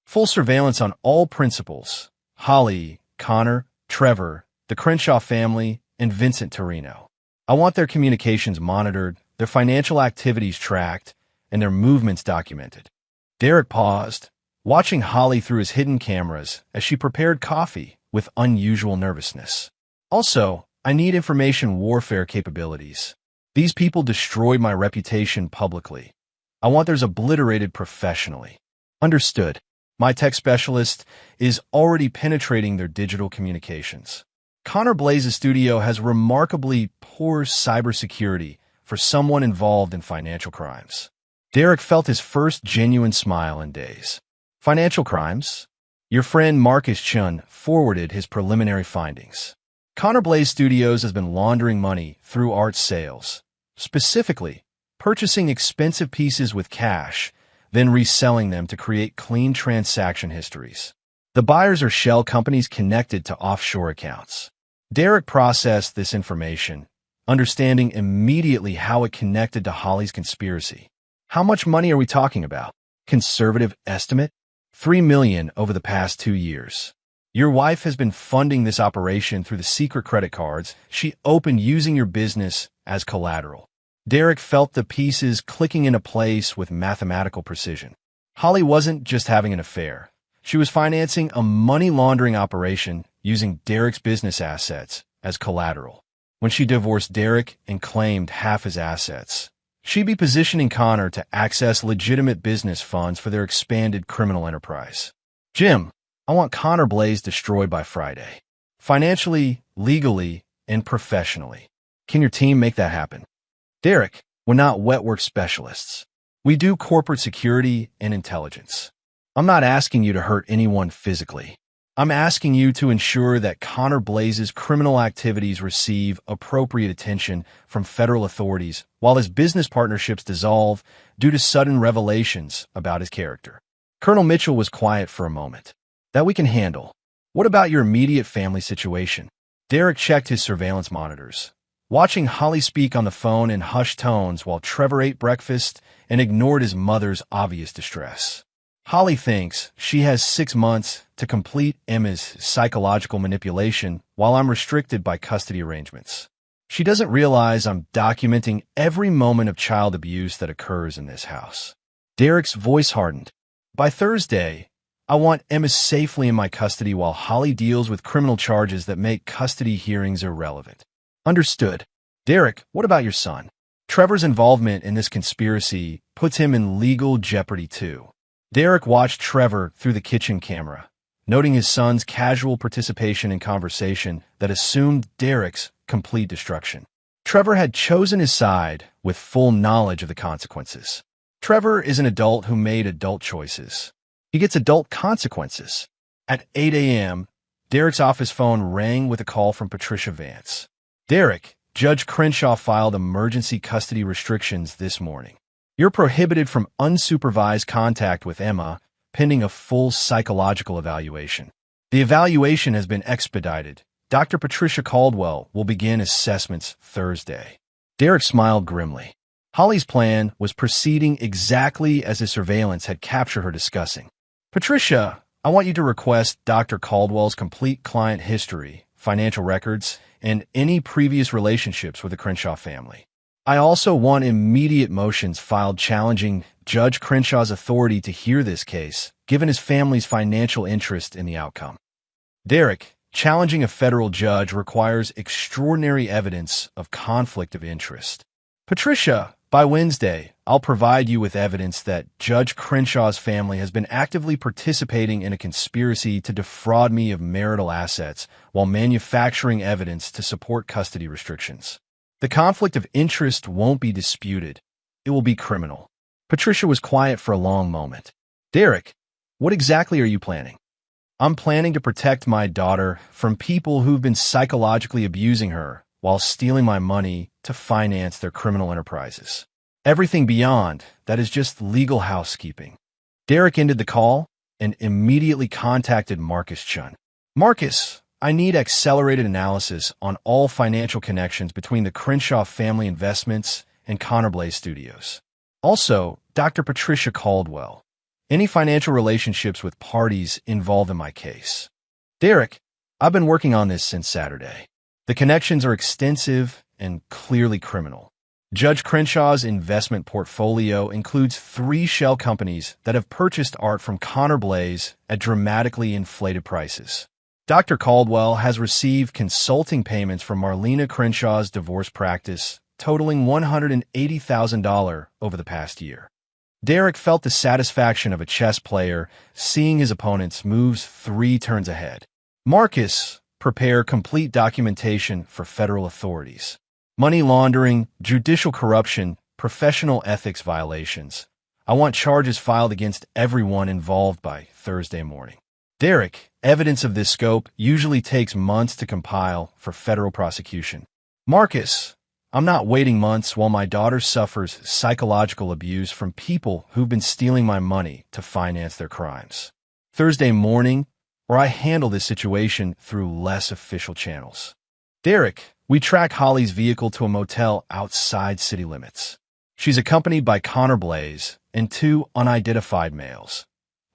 Full surveillance on all principals: Holly, Connor, Trevor, the Crenshaw family, and Vincent Torino. I want their communications monitored, their financial activities tracked, and their movements documented. Derek paused, watching Holly through his hidden cameras as she prepared coffee with unusual nervousness. Also, I need information warfare capabilities. These people destroyed my reputation publicly. I want theirs obliterated professionally. Understood. My tech specialist is already penetrating their digital communications. Connor Blaze's studio has remarkably poor cybersecurity for someone involved in financial crimes. Derek felt his first genuine smile in days. Financial crimes? Your friend Marcus Chun forwarded his preliminary findings. Connor Blaze Studios has been laundering money through art sales. Specifically, purchasing expensive pieces with cash, then reselling them to create clean transaction histories. The buyers are shell companies connected to offshore accounts. Derek processed this information, understanding immediately how it connected to Holly's conspiracy. How much money are we talking about? Conservative estimate? $3 million over the past 2 years. Your wife has been funding this operation through the secret credit cards she opened using your business as collateral. Derek felt the pieces clicking into place with mathematical precision. Holly wasn't just having an affair. She was financing a money laundering operation using Derek's business assets as collateral. When she divorced Derek and claimed half his assets, she'd be positioning Connor to access legitimate business funds for their expanded criminal enterprise. Jim, I want Connor Blaze destroyed by Friday. Financially, legally, and professionally. Can your team make that happen? Derek, we're not wetwork specialists. We do corporate security and intelligence. I'm not asking you to hurt anyone physically. I'm asking you to ensure that Connor Blaze's criminal activities receive appropriate attention from federal authorities while his business partnerships dissolve due to sudden revelations about his character. Colonel Mitchell was quiet for a moment. That we can handle. What about your immediate family situation? Derek checked his surveillance monitors, watching Holly speak on the phone in hushed tones while Trevor ate breakfast and ignored his mother's obvious distress. Holly thinks she has 6 months to complete Emma's psychological manipulation while I'm restricted by custody arrangements. She doesn't realize I'm documenting every moment of child abuse that occurs in this house. Derek's voice hardened. By Thursday, I want Emma safely in my custody while Holly deals with criminal charges that make custody hearings irrelevant. Understood. Derek, what about your son? Trevor's involvement in this conspiracy puts him in legal jeopardy too. Derek watched Trevor through the kitchen camera, noting his son's casual participation in conversation that assumed Derek's complete destruction. Trevor had chosen his side with full knowledge of the consequences. Trevor is an adult who made adult choices. He gets adult consequences. At 8 a.m., Derek's office phone rang with a call from Patricia Vance. Derek, Judge Crenshaw filed emergency custody restrictions this morning. You're prohibited from unsupervised contact with Emma pending a full psychological evaluation. The evaluation has been expedited. Dr. Patricia Caldwell will begin assessments Thursday. Derek smiled grimly. Holly's plan was proceeding exactly as his surveillance had captured her discussing. Patricia, I want you to request Dr. Caldwell's complete client history, financial records, and any previous relationships with the Crenshaw family. I also want immediate motions filed challenging Judge Crenshaw's authority to hear this case, given his family's financial interest in the outcome. Derek, challenging a federal judge requires extraordinary evidence of conflict of interest. Patricia, by Wednesday, I'll provide you with evidence that Judge Crenshaw's family has been actively participating in a conspiracy to defraud me of marital assets while manufacturing evidence to support custody restrictions. The conflict of interest won't be disputed. It will be criminal. Patricia was quiet for a long moment. Derek, what exactly are you planning? I'm planning to protect my daughter from people who've been psychologically abusing her while stealing my money to finance their criminal enterprises. Everything beyond that is just legal housekeeping. Derek ended the call and immediately contacted Marcus Chun. Marcus, I need accelerated analysis on all financial connections between the Crenshaw family investments and Connor Blaze Studios. Also, Dr. Patricia Caldwell. Any financial relationships with parties involved in my case. Derek, I've been working on this since Saturday. The connections are extensive and clearly criminal. Judge Crenshaw's investment portfolio includes 3 shell companies that have purchased art from Connor Blaze at dramatically inflated prices. Dr. Caldwell has received consulting payments from Marlena Crenshaw's divorce practice, totaling $180,000 over the past year. Derek felt the satisfaction of a chess player seeing his opponent's moves 3 turns ahead. Marcus, prepare complete documentation for federal authorities. Money laundering, judicial corruption, professional ethics violations. I want charges filed against everyone involved by Thursday morning. Derek, evidence of this scope usually takes months to compile for federal prosecution. Marcus, I'm not waiting months while my daughter suffers psychological abuse from people who've been stealing my money to finance their crimes. Thursday morning, or I handle this situation through less official channels. Derek, we track Holly's vehicle to a motel outside city limits. She's accompanied by Connor Blaze and two unidentified males,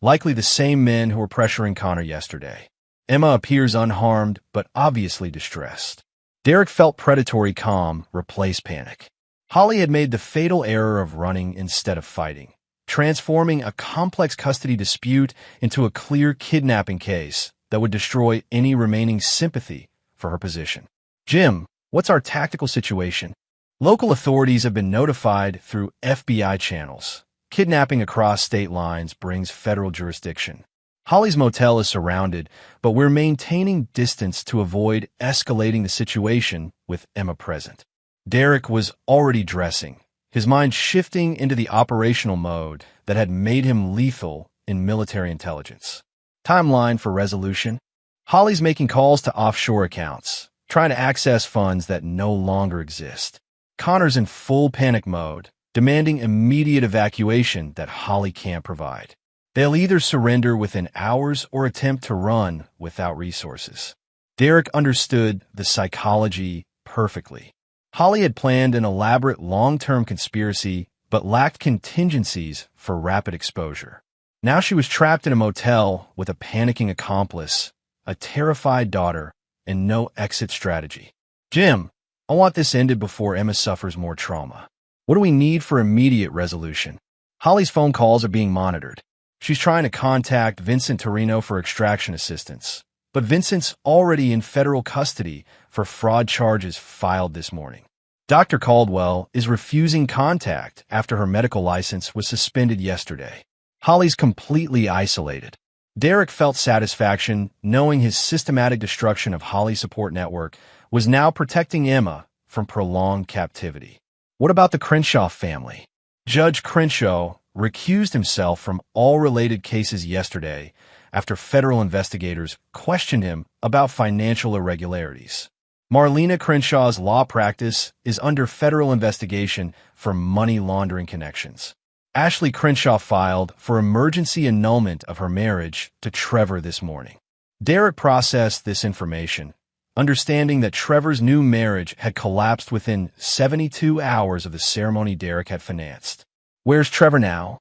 likely the same men who were pressuring Connor yesterday. Emma appears unharmed but obviously distressed. Derek felt predatory calm replace panic. Holly had made the fatal error of running instead of fighting, transforming a complex custody dispute into a clear kidnapping case that would destroy any remaining sympathy for her position. Jim, what's our tactical situation? Local authorities have been notified through FBI channels. Kidnapping across state lines brings federal jurisdiction. Holly's motel is surrounded, but we're maintaining distance to avoid escalating the situation with Emma present. Derek was already dressing, his mind shifting into the operational mode that had made him lethal in military intelligence. Timeline for resolution. Holly's making calls to offshore accounts, trying to access funds that no longer exist. Connor's in full panic mode, demanding immediate evacuation that Holly can't provide. They'll either surrender within hours or attempt to run without resources. Derek understood the psychology perfectly. Holly had planned an elaborate long-term conspiracy but lacked contingencies for rapid exposure. Now she was trapped in a motel with a panicking accomplice, a terrified daughter, and no exit strategy. Jim, I want this ended before Emma suffers more trauma. What do we need for immediate resolution? Holly's phone calls are being monitored. She's trying to contact Vincent Torino for extraction assistance, but Vincent's already in federal custody for fraud charges filed this morning. Dr. Caldwell is refusing contact after her medical license was suspended yesterday. Holly's completely isolated. Derek felt satisfaction knowing his systematic destruction of Holly's support network was now protecting Emma from prolonged captivity. What about the Crenshaw family? Judge Crenshaw recused himself from all related cases yesterday after federal investigators questioned him about financial irregularities. Marlena Crenshaw's law practice is under federal investigation for money laundering connections. Ashley Crenshaw filed for emergency annulment of her marriage to Trevor this morning. Derek processed this information, understanding that Trevor's new marriage had collapsed within 72 hours of the ceremony Derek had financed. Where's Trevor now?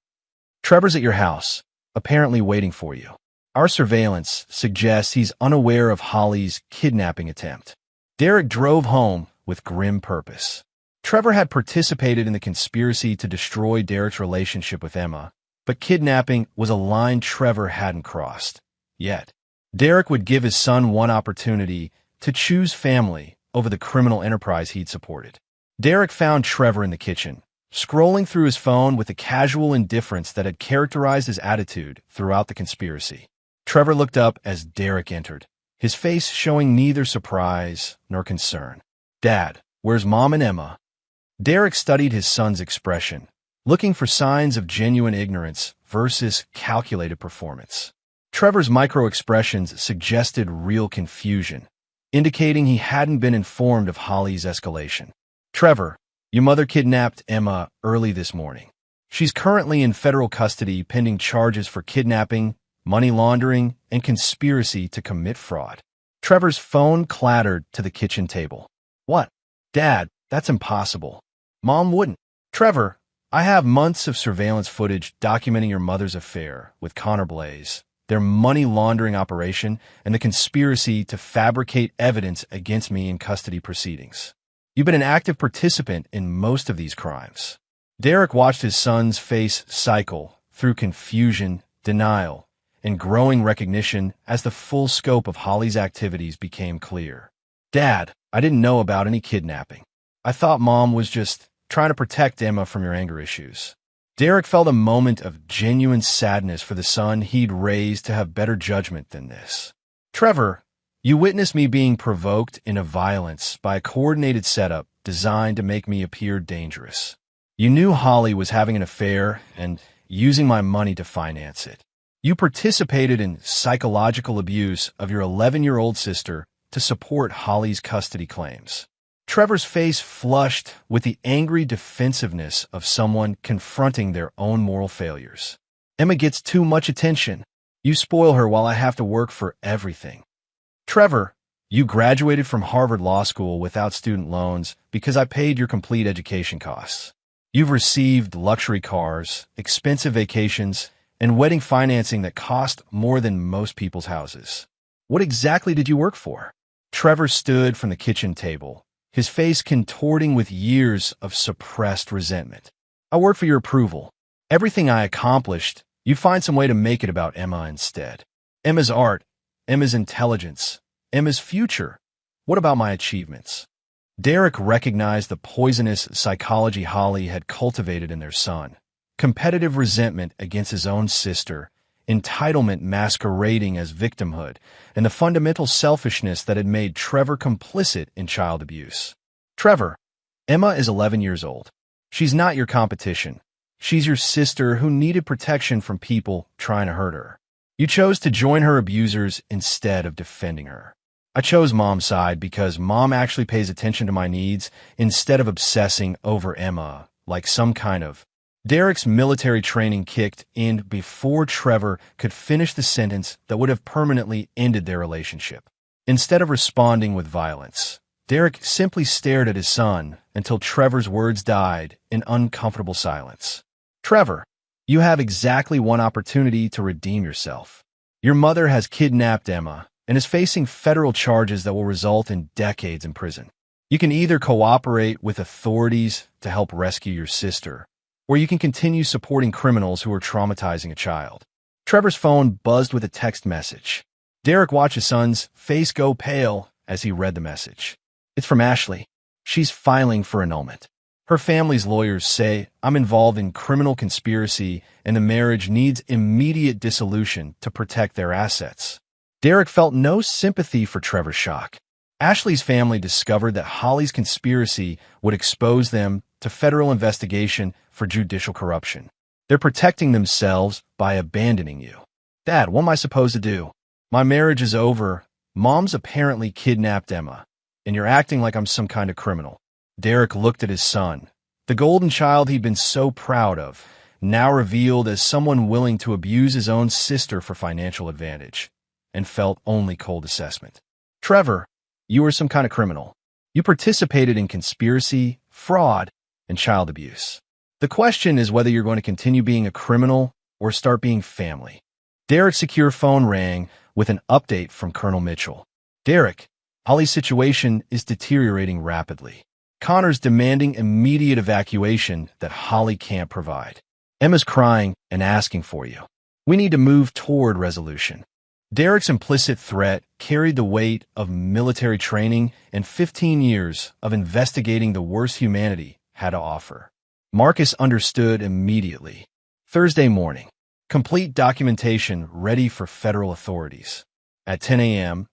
Trevor's at your house, apparently waiting for you. Our surveillance suggests he's unaware of Holly's kidnapping attempt. Derek drove home with grim purpose. Trevor had participated in the conspiracy to destroy Derek's relationship with Emma, but kidnapping was a line Trevor hadn't crossed yet. Derek would give his son one opportunity to choose family over the criminal enterprise he'd supported. Derek found Trevor in the kitchen, scrolling through his phone with the casual indifference that had characterized his attitude throughout the conspiracy. Trevor looked up as Derek entered, his face showing neither surprise nor concern. "Dad, where's Mom and Emma?" Derek studied his son's expression, looking for signs of genuine ignorance versus calculated performance. Trevor's micro-expressions suggested real confusion, indicating he hadn't been informed of Holly's escalation. "Trevor, your mother kidnapped Emma early this morning. She's currently in federal custody pending charges for kidnapping, money laundering, and conspiracy to commit fraud." Trevor's phone clattered to the kitchen table. "What? Dad, that's impossible. Mom wouldn't." "Trevor, I have months of surveillance footage documenting your mother's affair with Connor Blaze, their money laundering operation, and the conspiracy to fabricate evidence against me in custody proceedings. You've been an active participant in most of these crimes." Derek watched his son's face cycle through confusion, denial, and growing recognition as the full scope of Holly's activities became clear. "Dad, I didn't know about any kidnapping. I thought Mom was just trying to protect Emma from your anger issues." Derek felt a moment of genuine sadness for the son he'd raised to have better judgment than this. "Trevor, you witnessed me being provoked into violence by a coordinated setup designed to make me appear dangerous. You knew Holly was having an affair and using my money to finance it. You participated in psychological abuse of your 11-year-old sister to support Holly's custody claims." Trevor's face flushed with the angry defensiveness of someone confronting their own moral failures. Emma gets too much attention. You spoil her while I have to work for everything. Trevor, you graduated from Harvard Law School without student loans because I paid your complete education costs. You've received luxury cars, expensive vacations, and wedding financing that cost more than most people's houses. What exactly did you work for? Trevor stood from the kitchen table, his face contorting with years of suppressed resentment. I worked for your approval. Everything I accomplished, you find some way to make it about Emma instead. Emma's art, Emma's intelligence, Emma's future. What about my achievements? Derek recognized the poisonous psychology Holly had cultivated in their son. Competitive resentment against his own sister, entitlement masquerading as victimhood, and the fundamental selfishness that had made Trevor complicit in child abuse. Trevor, Emma is 11 years old. She's not your competition. She's your sister who needed protection from people trying to hurt her. You chose to join her abusers instead of defending her. I chose Mom's side because Mom actually pays attention to my needs instead of obsessing over Emma like some kind of... Derek's military training kicked in before Trevor could finish the sentence that would have permanently ended their relationship. Instead of responding with violence, Derek simply stared at his son until Trevor's words died in uncomfortable silence. Trevor, you have exactly one opportunity to redeem yourself. Your mother has kidnapped Emma and is facing federal charges that will result in decades in prison. You can either cooperate with authorities to help rescue your sister, or you can continue supporting criminals who are traumatizing a child. Trevor's phone buzzed with a text message. Derek watched his son's face go pale as he read the message. It's from Ashley. She's filing for annulment. Her family's lawyers say I'm involved in criminal conspiracy and the marriage needs immediate dissolution to protect their assets. Derek felt no sympathy for Trevor's shock. Ashley's family discovered that Holly's conspiracy would expose them to federal investigation for judicial corruption. They're protecting themselves by abandoning you. Dad, what am I supposed to do? My marriage is over. Mom's apparently kidnapped Emma, and you're acting like I'm some kind of criminal. Derek looked at his son, the golden child he'd been so proud of, now revealed as someone willing to abuse his own sister for financial advantage, and felt only cold assessment. Trevor, you were some kind of criminal. You participated in conspiracy, fraud, and child abuse. The question is whether you're going to continue being a criminal or start being family. Derek's secure phone rang with an update from Colonel Mitchell. Derek, Holly's situation is deteriorating rapidly. Connor's demanding immediate evacuation that Holly can't provide. Emma's crying and asking for you. We need to move toward resolution. Derek's implicit threat carried the weight of military training and 15 years of investigating the worst humanity had to offer. Marcus understood immediately. Thursday morning. Complete documentation ready for federal authorities. At 10 a.m.,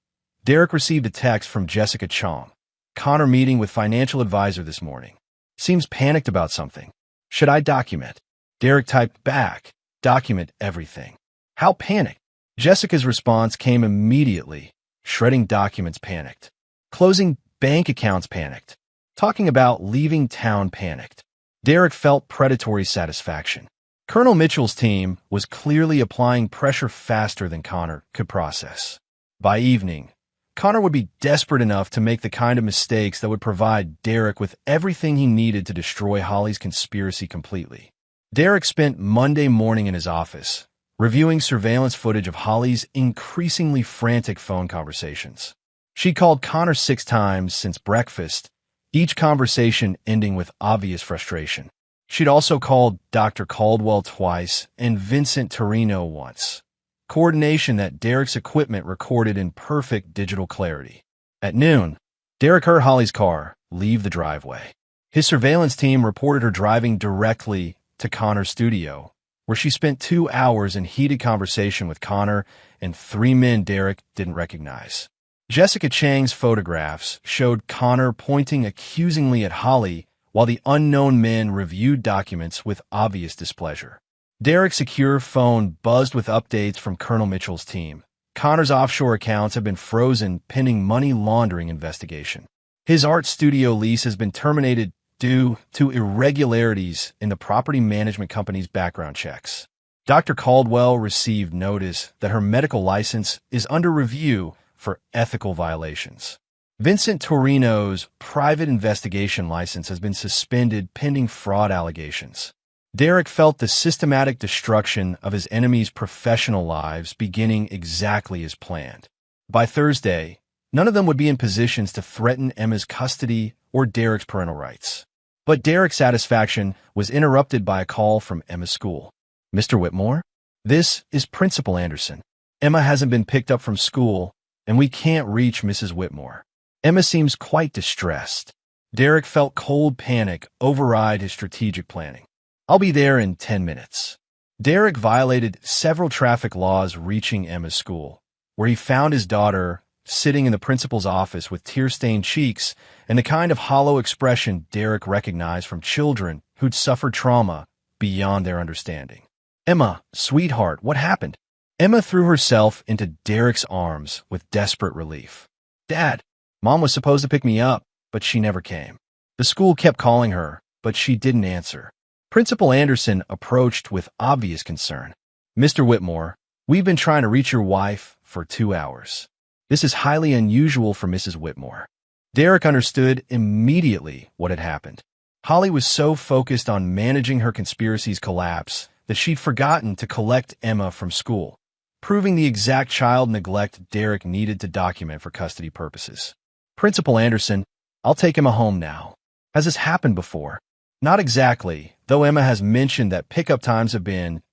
Derek received a text from Jessica Chong. Connor meeting with financial advisor this morning. Seems panicked about something. Should I document? Derek typed back, document everything. How panicked? Jessica's response came immediately. Shredding documents panicked. Closing bank accounts panicked. Talking about leaving town panicked. Derek felt predatory satisfaction. Colonel Mitchell's team was clearly applying pressure faster than Connor could process. By evening, Connor would be desperate enough to make the kind of mistakes that would provide Derek with everything he needed to destroy Holly's conspiracy completely. Derek spent Monday morning in his office, reviewing surveillance footage of Holly's increasingly frantic phone conversations. She called Connor 6 times since breakfast, each conversation ending with obvious frustration. She'd also called Dr. Caldwell twice and Vincent Torino once. Coordination that Derek's equipment recorded in perfect digital clarity. At noon, Derek heard Holly's car leave the driveway. His surveillance team reported her driving directly to Connor's studio, where she spent 2 hours in heated conversation with Connor and 3 men Derek didn't recognize. Jessica Chang's photographs showed Connor pointing accusingly at Holly while the unknown men reviewed documents with obvious displeasure. Derek's secure phone buzzed with updates from Colonel Mitchell's team. Connor's offshore accounts have been frozen pending money laundering investigation. His art studio lease has been terminated due to irregularities in the property management company's background checks. Dr. Caldwell received notice that her medical license is under review for ethical violations. Vincent Torino's private investigation license has been suspended pending fraud allegations. Derek felt the systematic destruction of his enemies' professional lives beginning exactly as planned. By Thursday, none of them would be in positions to threaten Emma's custody or Derek's parental rights. But Derek's satisfaction was interrupted by a call from Emma's school. "Mr. Whitmore? This is Principal Anderson. Emma hasn't been picked up from school, and we can't reach Mrs. Whitmore." Emma seems quite distressed. Derek felt cold panic override his strategic planning. "I'll be there in 10 minutes. Derek violated several traffic laws reaching Emma's school, where he found his daughter sitting in the principal's office with tear-stained cheeks and the kind of hollow expression Derek recognized from children who'd suffered trauma beyond their understanding. "Emma, sweetheart, what happened?" Emma threw herself into Derek's arms with desperate relief. "Dad, Mom was supposed to pick me up, but she never came. The school kept calling her, but she didn't answer." Principal Anderson approached with obvious concern. "Mr. Whitmore, we've been trying to reach your wife for 2 hours. This is highly unusual for Mrs. Whitmore." Derek understood immediately what had happened. Holly was so focused on managing her conspiracy's collapse that she'd forgotten to collect Emma from school, proving the exact child neglect Derek needed to document for custody purposes. "Principal Anderson, I'll take Emma home now. Has this happened before?" "Not exactly, though Emma has mentioned that pickup times have been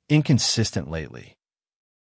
inconsistent lately."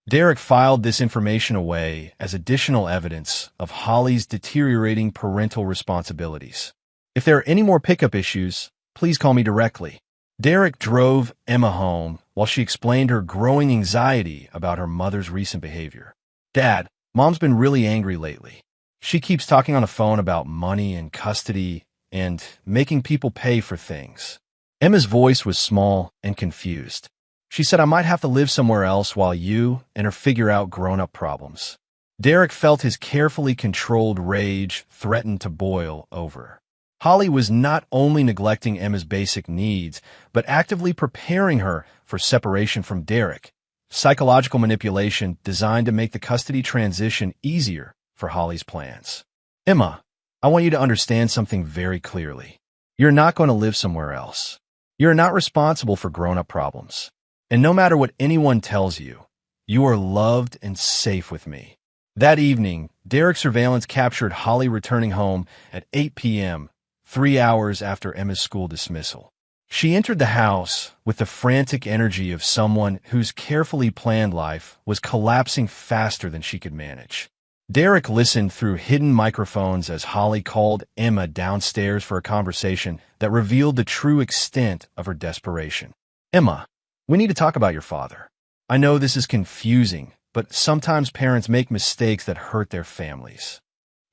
Derek filed this information away as additional evidence of Holly's deteriorating parental responsibilities. "If there are any more pickup issues, please call me directly." Derek drove Emma home while she explained her growing anxiety about her mother's recent behavior. "Dad, Mom's been really angry lately. She keeps talking on the phone about money and custody and making people pay for things." Emma's voice was small and confused. "She said I might have to live somewhere else while you and her figure out grown-up problems." Derek felt his carefully controlled rage threaten to boil over. Holly was not only neglecting Emma's basic needs, but actively preparing her for separation from Derek, psychological manipulation designed to make the custody transition easier for Holly's plans. "Emma, I want you to understand something very clearly. You're not going to live somewhere else. You're not responsible for grown-up problems. And no matter what anyone tells you, you are loved and safe with me." That evening, Derek's surveillance captured Holly returning home at 8 p.m., 3 hours after Emma's school dismissal. She entered the house with the frantic energy of someone whose carefully planned life was collapsing faster than she could manage. Derek listened through hidden microphones as Holly called Emma downstairs for a conversation that revealed the true extent of her desperation. "Emma, we need to talk about your father. I know this is confusing, but sometimes parents make mistakes that hurt their families."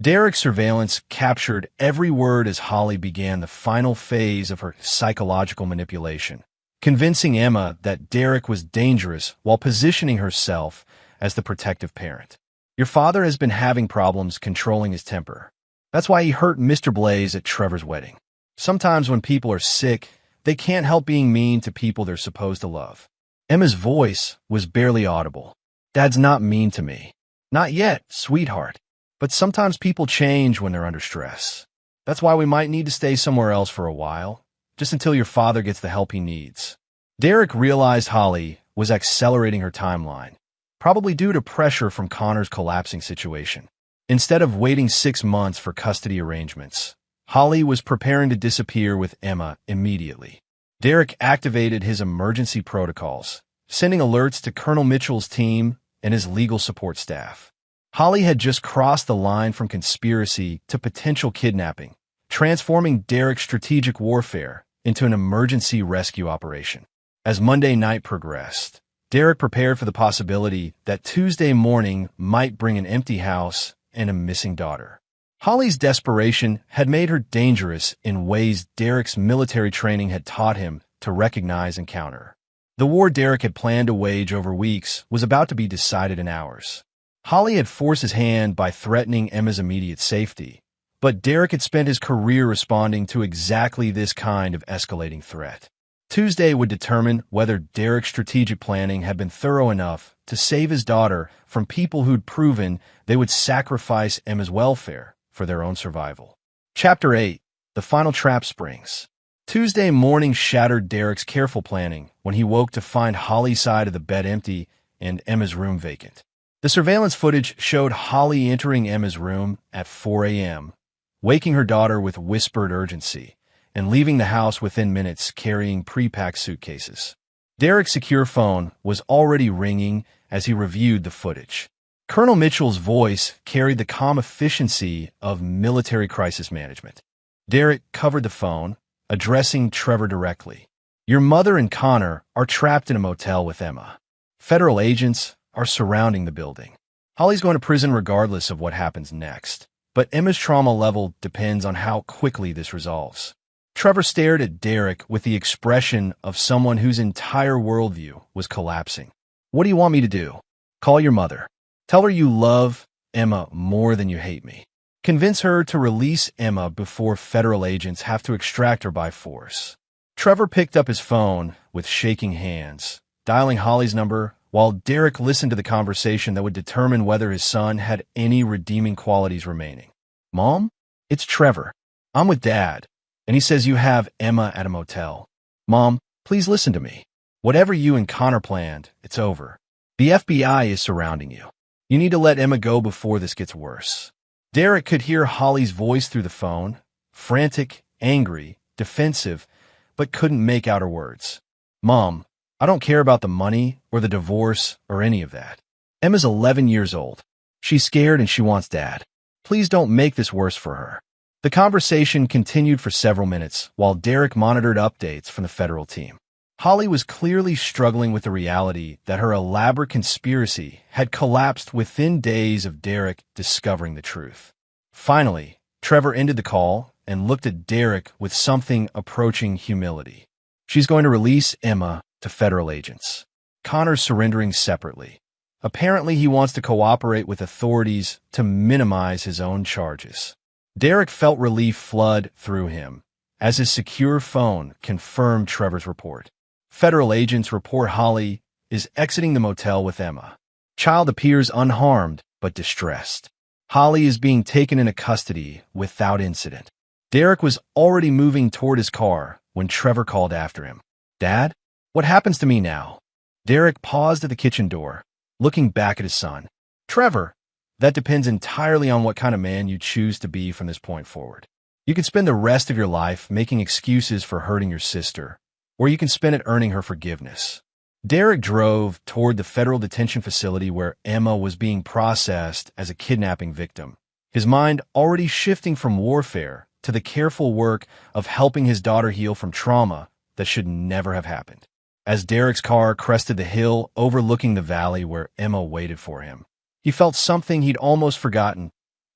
Derek's surveillance captured every word as Holly began the final phase of her psychological manipulation, convincing Emma that Derek was dangerous while positioning herself as the protective parent. "Your father has been having problems controlling his temper. That's why he hurt Mr. Blaze at Trevor's wedding. Sometimes when people are sick, they can't help being mean to people they're supposed to love." Emma's voice was barely audible. "Dad's not mean to me. Not yet, sweetheart. But sometimes people change when they're under stress. That's why we might need to stay somewhere else for a while, just until your father gets the help he needs." Derek realized Holly was accelerating her timeline, probably due to pressure from Connor's collapsing situation. Instead of waiting 6 months for custody arrangements, Holly was preparing to disappear with Emma immediately. Derek activated his emergency protocols, sending alerts to Colonel Mitchell's team and his legal support staff. Holly had just crossed the line from conspiracy to potential kidnapping, transforming Derek's strategic warfare into an emergency rescue operation. As Monday night progressed, Derek prepared for the possibility that Tuesday morning might bring an empty house and a missing daughter. Holly's desperation had made her dangerous in ways Derek's military training had taught him to recognize and counter. The war Derek had planned to wage over weeks was about to be decided in hours. Holly had forced his hand by threatening Emma's immediate safety, But Derek had spent his career responding to exactly this kind of escalating threat. Tuesday would determine whether Derek's strategic planning had been thorough enough to save his daughter from people who'd proven they would sacrifice Emma's welfare for their own survival. Chapter 8. The Final Trap Springs. Tuesday morning shattered Derek's careful planning when he woke to find Holly's side of the bed empty and Emma's room vacant. The surveillance footage showed Holly entering Emma's room at 4 a.m., waking her daughter with whispered urgency, and leaving the house within minutes carrying pre-packed suitcases. Derek's secure phone was already ringing as he reviewed the footage. Colonel Mitchell's voice carried the calm efficiency of military crisis management. Derek covered the phone, addressing Trevor directly. "Your mother and Connor are trapped in a motel with Emma. Federal agents are surrounding the building. Holly's going to prison regardless of what happens next, but Emma's trauma level depends on how quickly this resolves." Trevor stared at Derek with the expression of someone whose entire worldview was collapsing. "What do you want me to do? Call your mother. Tell her you love Emma more than you hate me. Convince her to release Emma before federal agents have to extract her by force." Trevor picked up his phone with shaking hands, dialing Holly's number, while Derek listened to the conversation that would determine whether his son had any redeeming qualities remaining. "Mom, it's Trevor. I'm with Dad, and he says you have Emma at a motel. Mom, please listen to me. Whatever you and Connor planned, it's over. The FBI is surrounding you. You need to let Emma go before this gets worse." Derek could hear Holly's voice through the phone, frantic, angry, defensive, but couldn't make out her words. "Mom, I don't care about the money or the divorce or any of that. Emma's 11 years old. She's scared and she wants Dad. Please don't make this worse for her." The conversation continued for several minutes while Derek monitored updates from the federal team. Holly was clearly struggling with the reality that her elaborate conspiracy had collapsed within days of Derek discovering the truth. Finally, Trevor ended the call and looked at Derek with something approaching humility. "She's going to release Emma to federal agents. Connor's surrendering separately. Apparently, he wants to cooperate with authorities to minimize his own charges." Derek felt relief flood through him as his secure phone confirmed Trevor's report. Federal agents report Holly is exiting the motel with Emma. Child appears unharmed but distressed. Holly is being taken into custody without incident. Derek was already moving toward his car when Trevor called after him. "Dad, what happens to me now?" Derek paused at the kitchen door, looking back at his son. "Trevor, that depends entirely on what kind of man you choose to be from this point forward. You can spend the rest of your life making excuses for hurting your sister, or you can spend it earning her forgiveness." Derek drove toward the federal detention facility where Emma was being processed as a kidnapping victim, his mind already shifting from warfare to the careful work of helping his daughter heal from trauma that should never have happened. As Derek's car crested the hill overlooking the valley where Emma waited for him, he felt something he'd almost forgotten,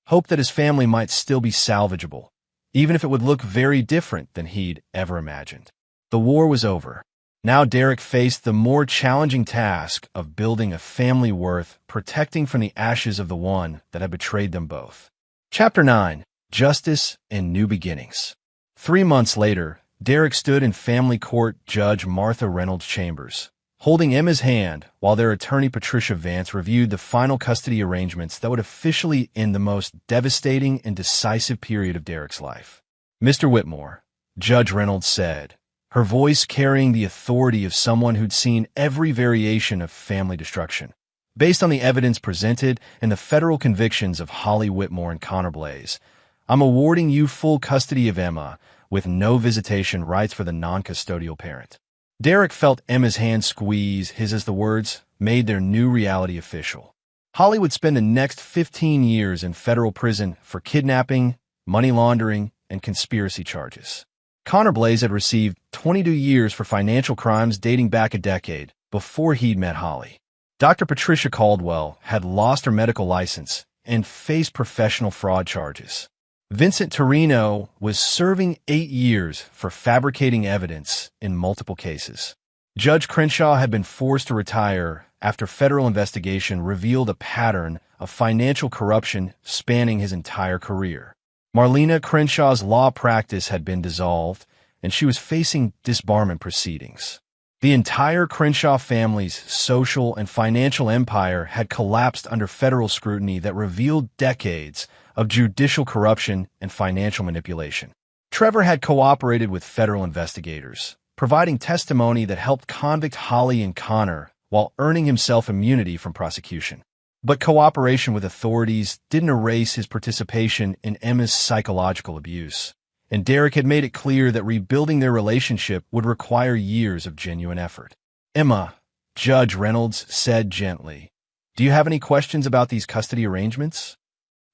hope that his family might still be salvageable, even if it would look very different than he'd ever imagined. The war was over. Now Derek faced the more challenging task of building a family worth protecting from the ashes of the one that had betrayed them both. Chapter 9. Justice and New Beginnings. 3 months later, Derek stood in family court Judge Martha Reynolds' chambers, holding Emma's hand while their attorney Patricia Vance reviewed the final custody arrangements that would officially end the most devastating and decisive period of Derek's life. "Mr. Whitmore," Judge Reynolds said, her voice carrying the authority of someone who'd seen every variation of family destruction. "Based on the evidence presented and the federal convictions of Holly Whitmore and Connor Blaze, I'm awarding you full custody of Emma with no visitation rights for the non-custodial parent." Derek felt Emma's hand squeeze his as the words made their new reality official. Holly would spend the next 15 years in federal prison for kidnapping, money laundering, and conspiracy charges. Connor Blaze had received 22 years for financial crimes dating back a decade before he'd met Holly. Dr. Patricia Caldwell had lost her medical license and faced professional fraud charges. Vincent Torino was serving 8 years for fabricating evidence in multiple cases. Judge Crenshaw had been forced to retire after federal investigation revealed a pattern of financial corruption spanning his entire career. Marlena Crenshaw's law practice had been dissolved, and she was facing disbarment proceedings. The entire Crenshaw family's social and financial empire had collapsed under federal scrutiny that revealed decades of judicial corruption and financial manipulation. Trevor had cooperated with federal investigators, providing testimony that helped convict Holly and Connor while earning himself immunity from prosecution. But cooperation with authorities didn't erase his participation in Emma's psychological abuse, and Derek had made it clear that rebuilding their relationship would require years of genuine effort. "Emma," Judge Reynolds said gently, "do you have any questions about these custody arrangements?"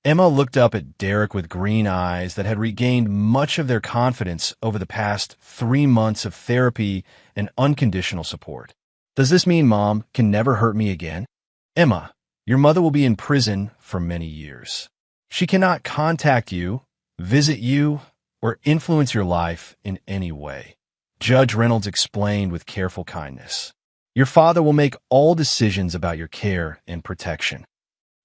Emma looked up at Derek with green eyes that had regained much of their confidence over the past 3 months of therapy and unconditional support. "Does this mean Mom can never hurt me again?" "Emma, your mother will be in prison for many years. She cannot contact you, visit you, or influence your life in any way," Judge Reynolds explained with careful kindness. "Your father will make all decisions about your care and protection."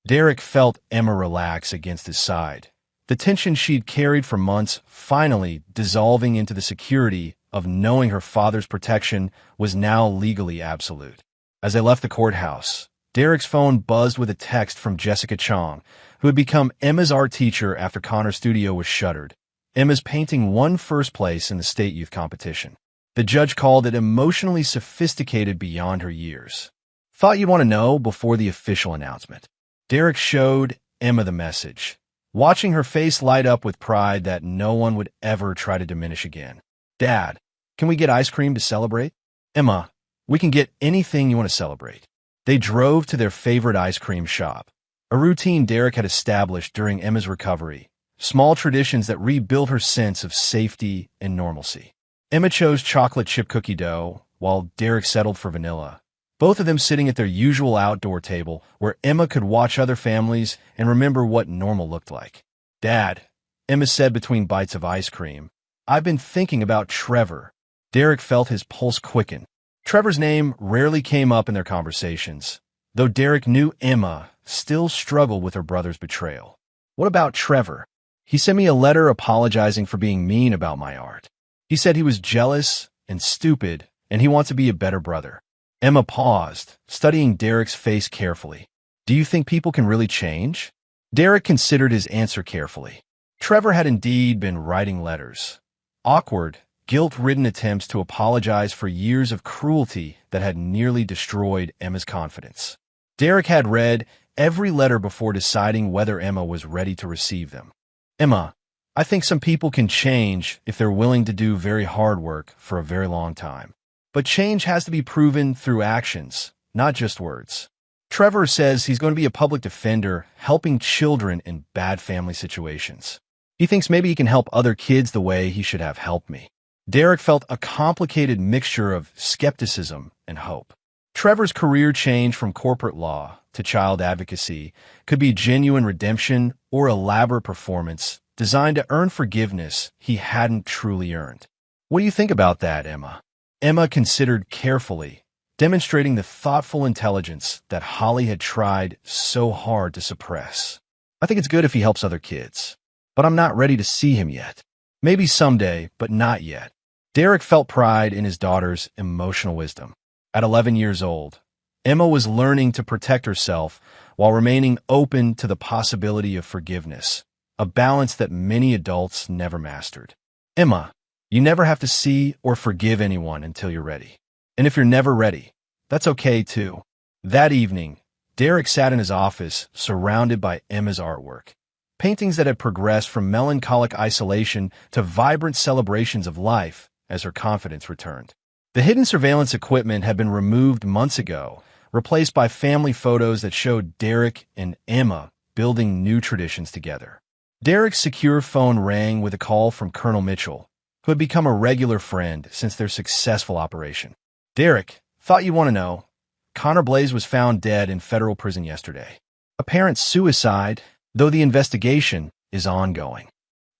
Derek felt Emma relax against his side, the tension she'd carried for months finally dissolving into the security of knowing her father's protection was now legally absolute. As they left the courthouse, Derek's phone buzzed with a text from Jessica Chong, who had become Emma's art teacher after Connor's studio was shuttered. Emma's painting won first place in the state youth competition. The judge called it emotionally sophisticated beyond her years. "Thought you'd want to know before the official announcement." Derek showed Emma the message, watching her face light up with pride that no one would ever try to diminish again. "Dad, can we get ice cream to celebrate?" "Emma, we can get anything you want to celebrate." They drove to their favorite ice cream shop, a routine Derek had established during Emma's recovery, small traditions that rebuilt her sense of safety and normalcy. Emma chose chocolate chip cookie dough, while Derek settled for vanilla, both of them sitting at their usual outdoor table where Emma could watch other families and remember what normal looked like. "Dad," Emma said between bites of ice cream, "I've been thinking about Trevor." Derek felt his pulse quicken. Trevor's name rarely came up in their conversations, though Derek knew Emma still struggled with her brother's betrayal. "What about Trevor? He sent me a letter apologizing for being mean about my art. He said he was jealous and stupid, and he wants to be a better brother." Emma paused, studying Derek's face carefully. "Do you think people can really change?" Derek considered his answer carefully. Trevor had indeed been writing letters. Awkward, guilt-ridden attempts to apologize for years of cruelty that had nearly destroyed Emma's confidence. Derek had read every letter before deciding whether Emma was ready to receive them. "Emma, I think some people can change if they're willing to do very hard work for a very long time. But change has to be proven through actions, not just words. Trevor says he's going to be a public defender helping children in bad family situations. He thinks maybe he can help other kids the way he should have helped me." Derek felt a complicated mixture of skepticism and hope. Trevor's career change from corporate law to child advocacy could be genuine redemption or elaborate performance designed to earn forgiveness he hadn't truly earned. "What do you think about that, Emma?" Emma considered carefully, demonstrating the thoughtful intelligence that Holly had tried so hard to suppress. "I think it's good if he helps other kids, but I'm not ready to see him yet. Maybe someday, but not yet." Derek felt pride in his daughter's emotional wisdom. At 11 years old, Emma was learning to protect herself while remaining open to the possibility of forgiveness, a balance that many adults never mastered. "Emma, you never have to see or forgive anyone until you're ready. And if you're never ready, that's okay too." That evening, Derek sat in his office surrounded by Emma's artwork, paintings that had progressed from melancholic isolation to vibrant celebrations of life as her confidence returned. The hidden surveillance equipment had been removed months ago, replaced by family photos that showed Derek and Emma building new traditions together. Derek's secure phone rang with a call from Colonel Mitchell, who had become a regular friend since their successful operation. "Derek, thought you'd want to know. Connor Blaze was found dead in federal prison yesterday. Apparent suicide, though the investigation is ongoing."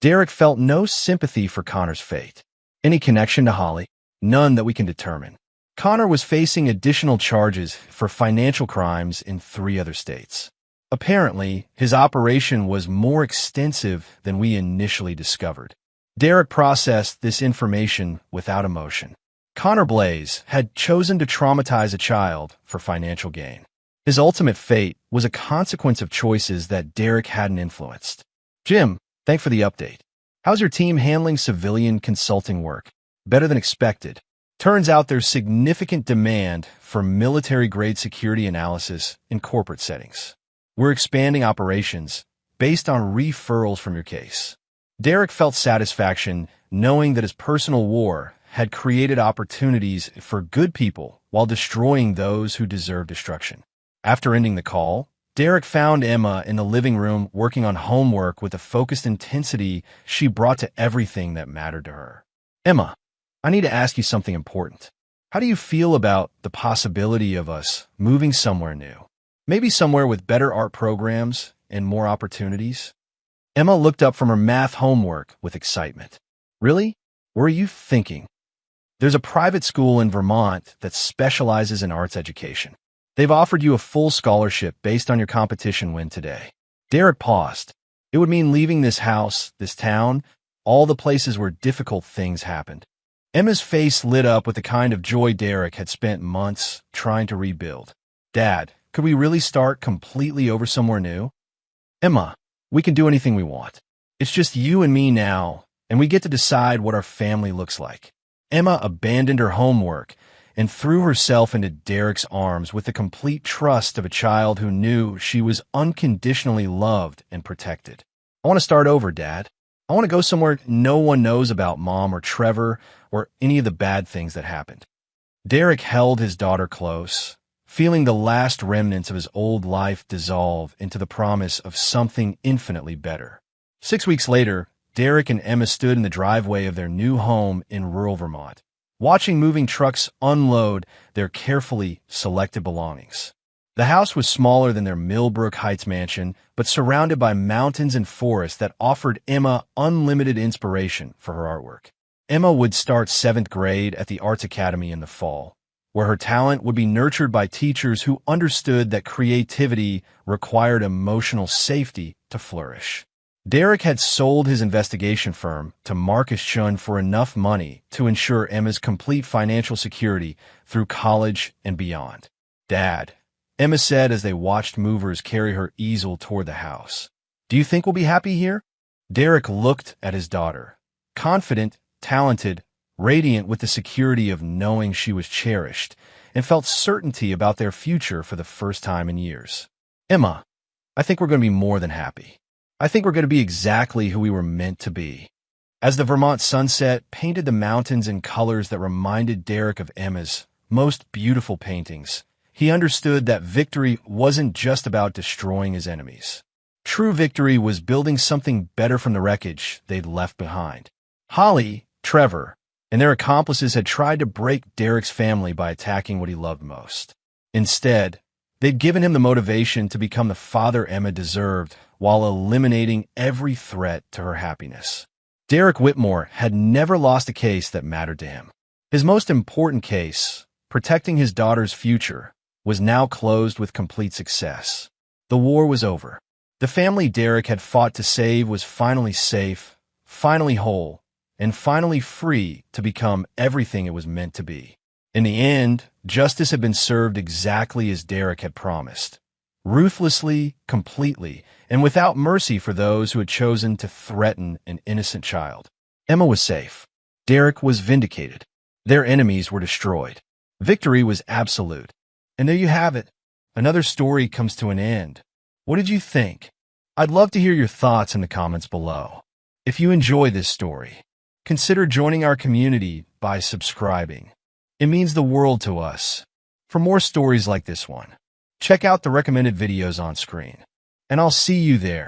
Derek felt no sympathy for Connor's fate. "Any connection to Holly?" "None that we can determine. Connor was facing additional charges for financial crimes in 3 other states." Apparently, his operation was more extensive than we initially discovered. Derek processed this information without emotion. Connor Blaze had chosen to traumatize a child for financial gain. His ultimate fate was a consequence of choices that Derek hadn't influenced. Jim, thanks for the update. How's your team handling civilian consulting work? Better than expected. Turns out there's significant demand for military-grade security analysis in corporate settings. We're expanding operations based on referrals from your case. Derek felt satisfaction knowing that his personal war had created opportunities for good people while destroying those who deserve destruction. After ending the call, Derek found Emma in the living room working on homework with the focused intensity she brought to everything that mattered to her. Emma, I need to ask you something important. How do you feel about the possibility of us moving somewhere new? Maybe somewhere with better art programs and more opportunities? Emma looked up from her math homework with excitement. Really? What are you thinking? There's a private school in Vermont that specializes in arts education. They've offered you a full scholarship based on your competition win today. Derek paused. It would mean leaving this house, this town, all the places where difficult things happened. Emma's face lit up with the kind of joy Derek had spent months trying to rebuild. Dad, could we really start completely over somewhere new? Emma, we can do anything we want. It's just you and me now, and we get to decide what our family looks like. Emma abandoned her homework and threw herself into Derek's arms with the complete trust of a child who knew she was unconditionally loved and protected. I want to start over, Dad. I want to go somewhere no one knows about Mom or Trevor or any of the bad things that happened. Derek held his daughter close, feeling the last remnants of his old life dissolve into the promise of something infinitely better. 6 weeks later, Derek and Emma stood in the driveway of their new home in rural Vermont, watching moving trucks unload their carefully selected belongings. The house was smaller than their Millbrook Heights mansion, but surrounded by mountains and forests that offered Emma unlimited inspiration for her artwork. Emma would start 7th grade at the Arts Academy in the fall, where her talent would be nurtured by teachers who understood that creativity required emotional safety to flourish. Derek had sold his investigation firm to Marcus Chun for enough money to ensure Emma's complete financial security through college and beyond. Dad, Emma said as they watched movers carry her easel toward the house, do you think we'll be happy here? Derek looked at his daughter, confident, talented, radiant with the security of knowing she was cherished, and felt certainty about their future for the first time in years. Emma, I think we're going to be more than happy. I think we're going to be exactly who we were meant to be. As the Vermont sunset painted the mountains in colors that reminded Derek of Emma's most beautiful paintings, he understood that victory wasn't just about destroying his enemies. True victory was building something better from the wreckage they'd left behind. Holly, Trevor, and their accomplices had tried to break Derek's family by attacking what he loved most. Instead, they'd given him the motivation to become the father Emma deserved while eliminating every threat to her happiness. Derek Whitmore had never lost a case that mattered to him. His most important case, protecting his daughter's future, was now closed with complete success. The war was over. The family Derek had fought to save was finally safe, finally whole, and finally free to become everything it was meant to be. In the end, justice had been served exactly as Derek had promised. Ruthlessly, completely, and without mercy for those who had chosen to threaten an innocent child. Emma was safe. Derek was vindicated. Their enemies were destroyed. Victory was absolute. And there you have it. Another story comes to an end. What did you think? I'd love to hear your thoughts in the comments below. If you enjoy this story, consider joining our community by subscribing. It means the world to us. For more stories like this one, check out the recommended videos on screen, and I'll see you there.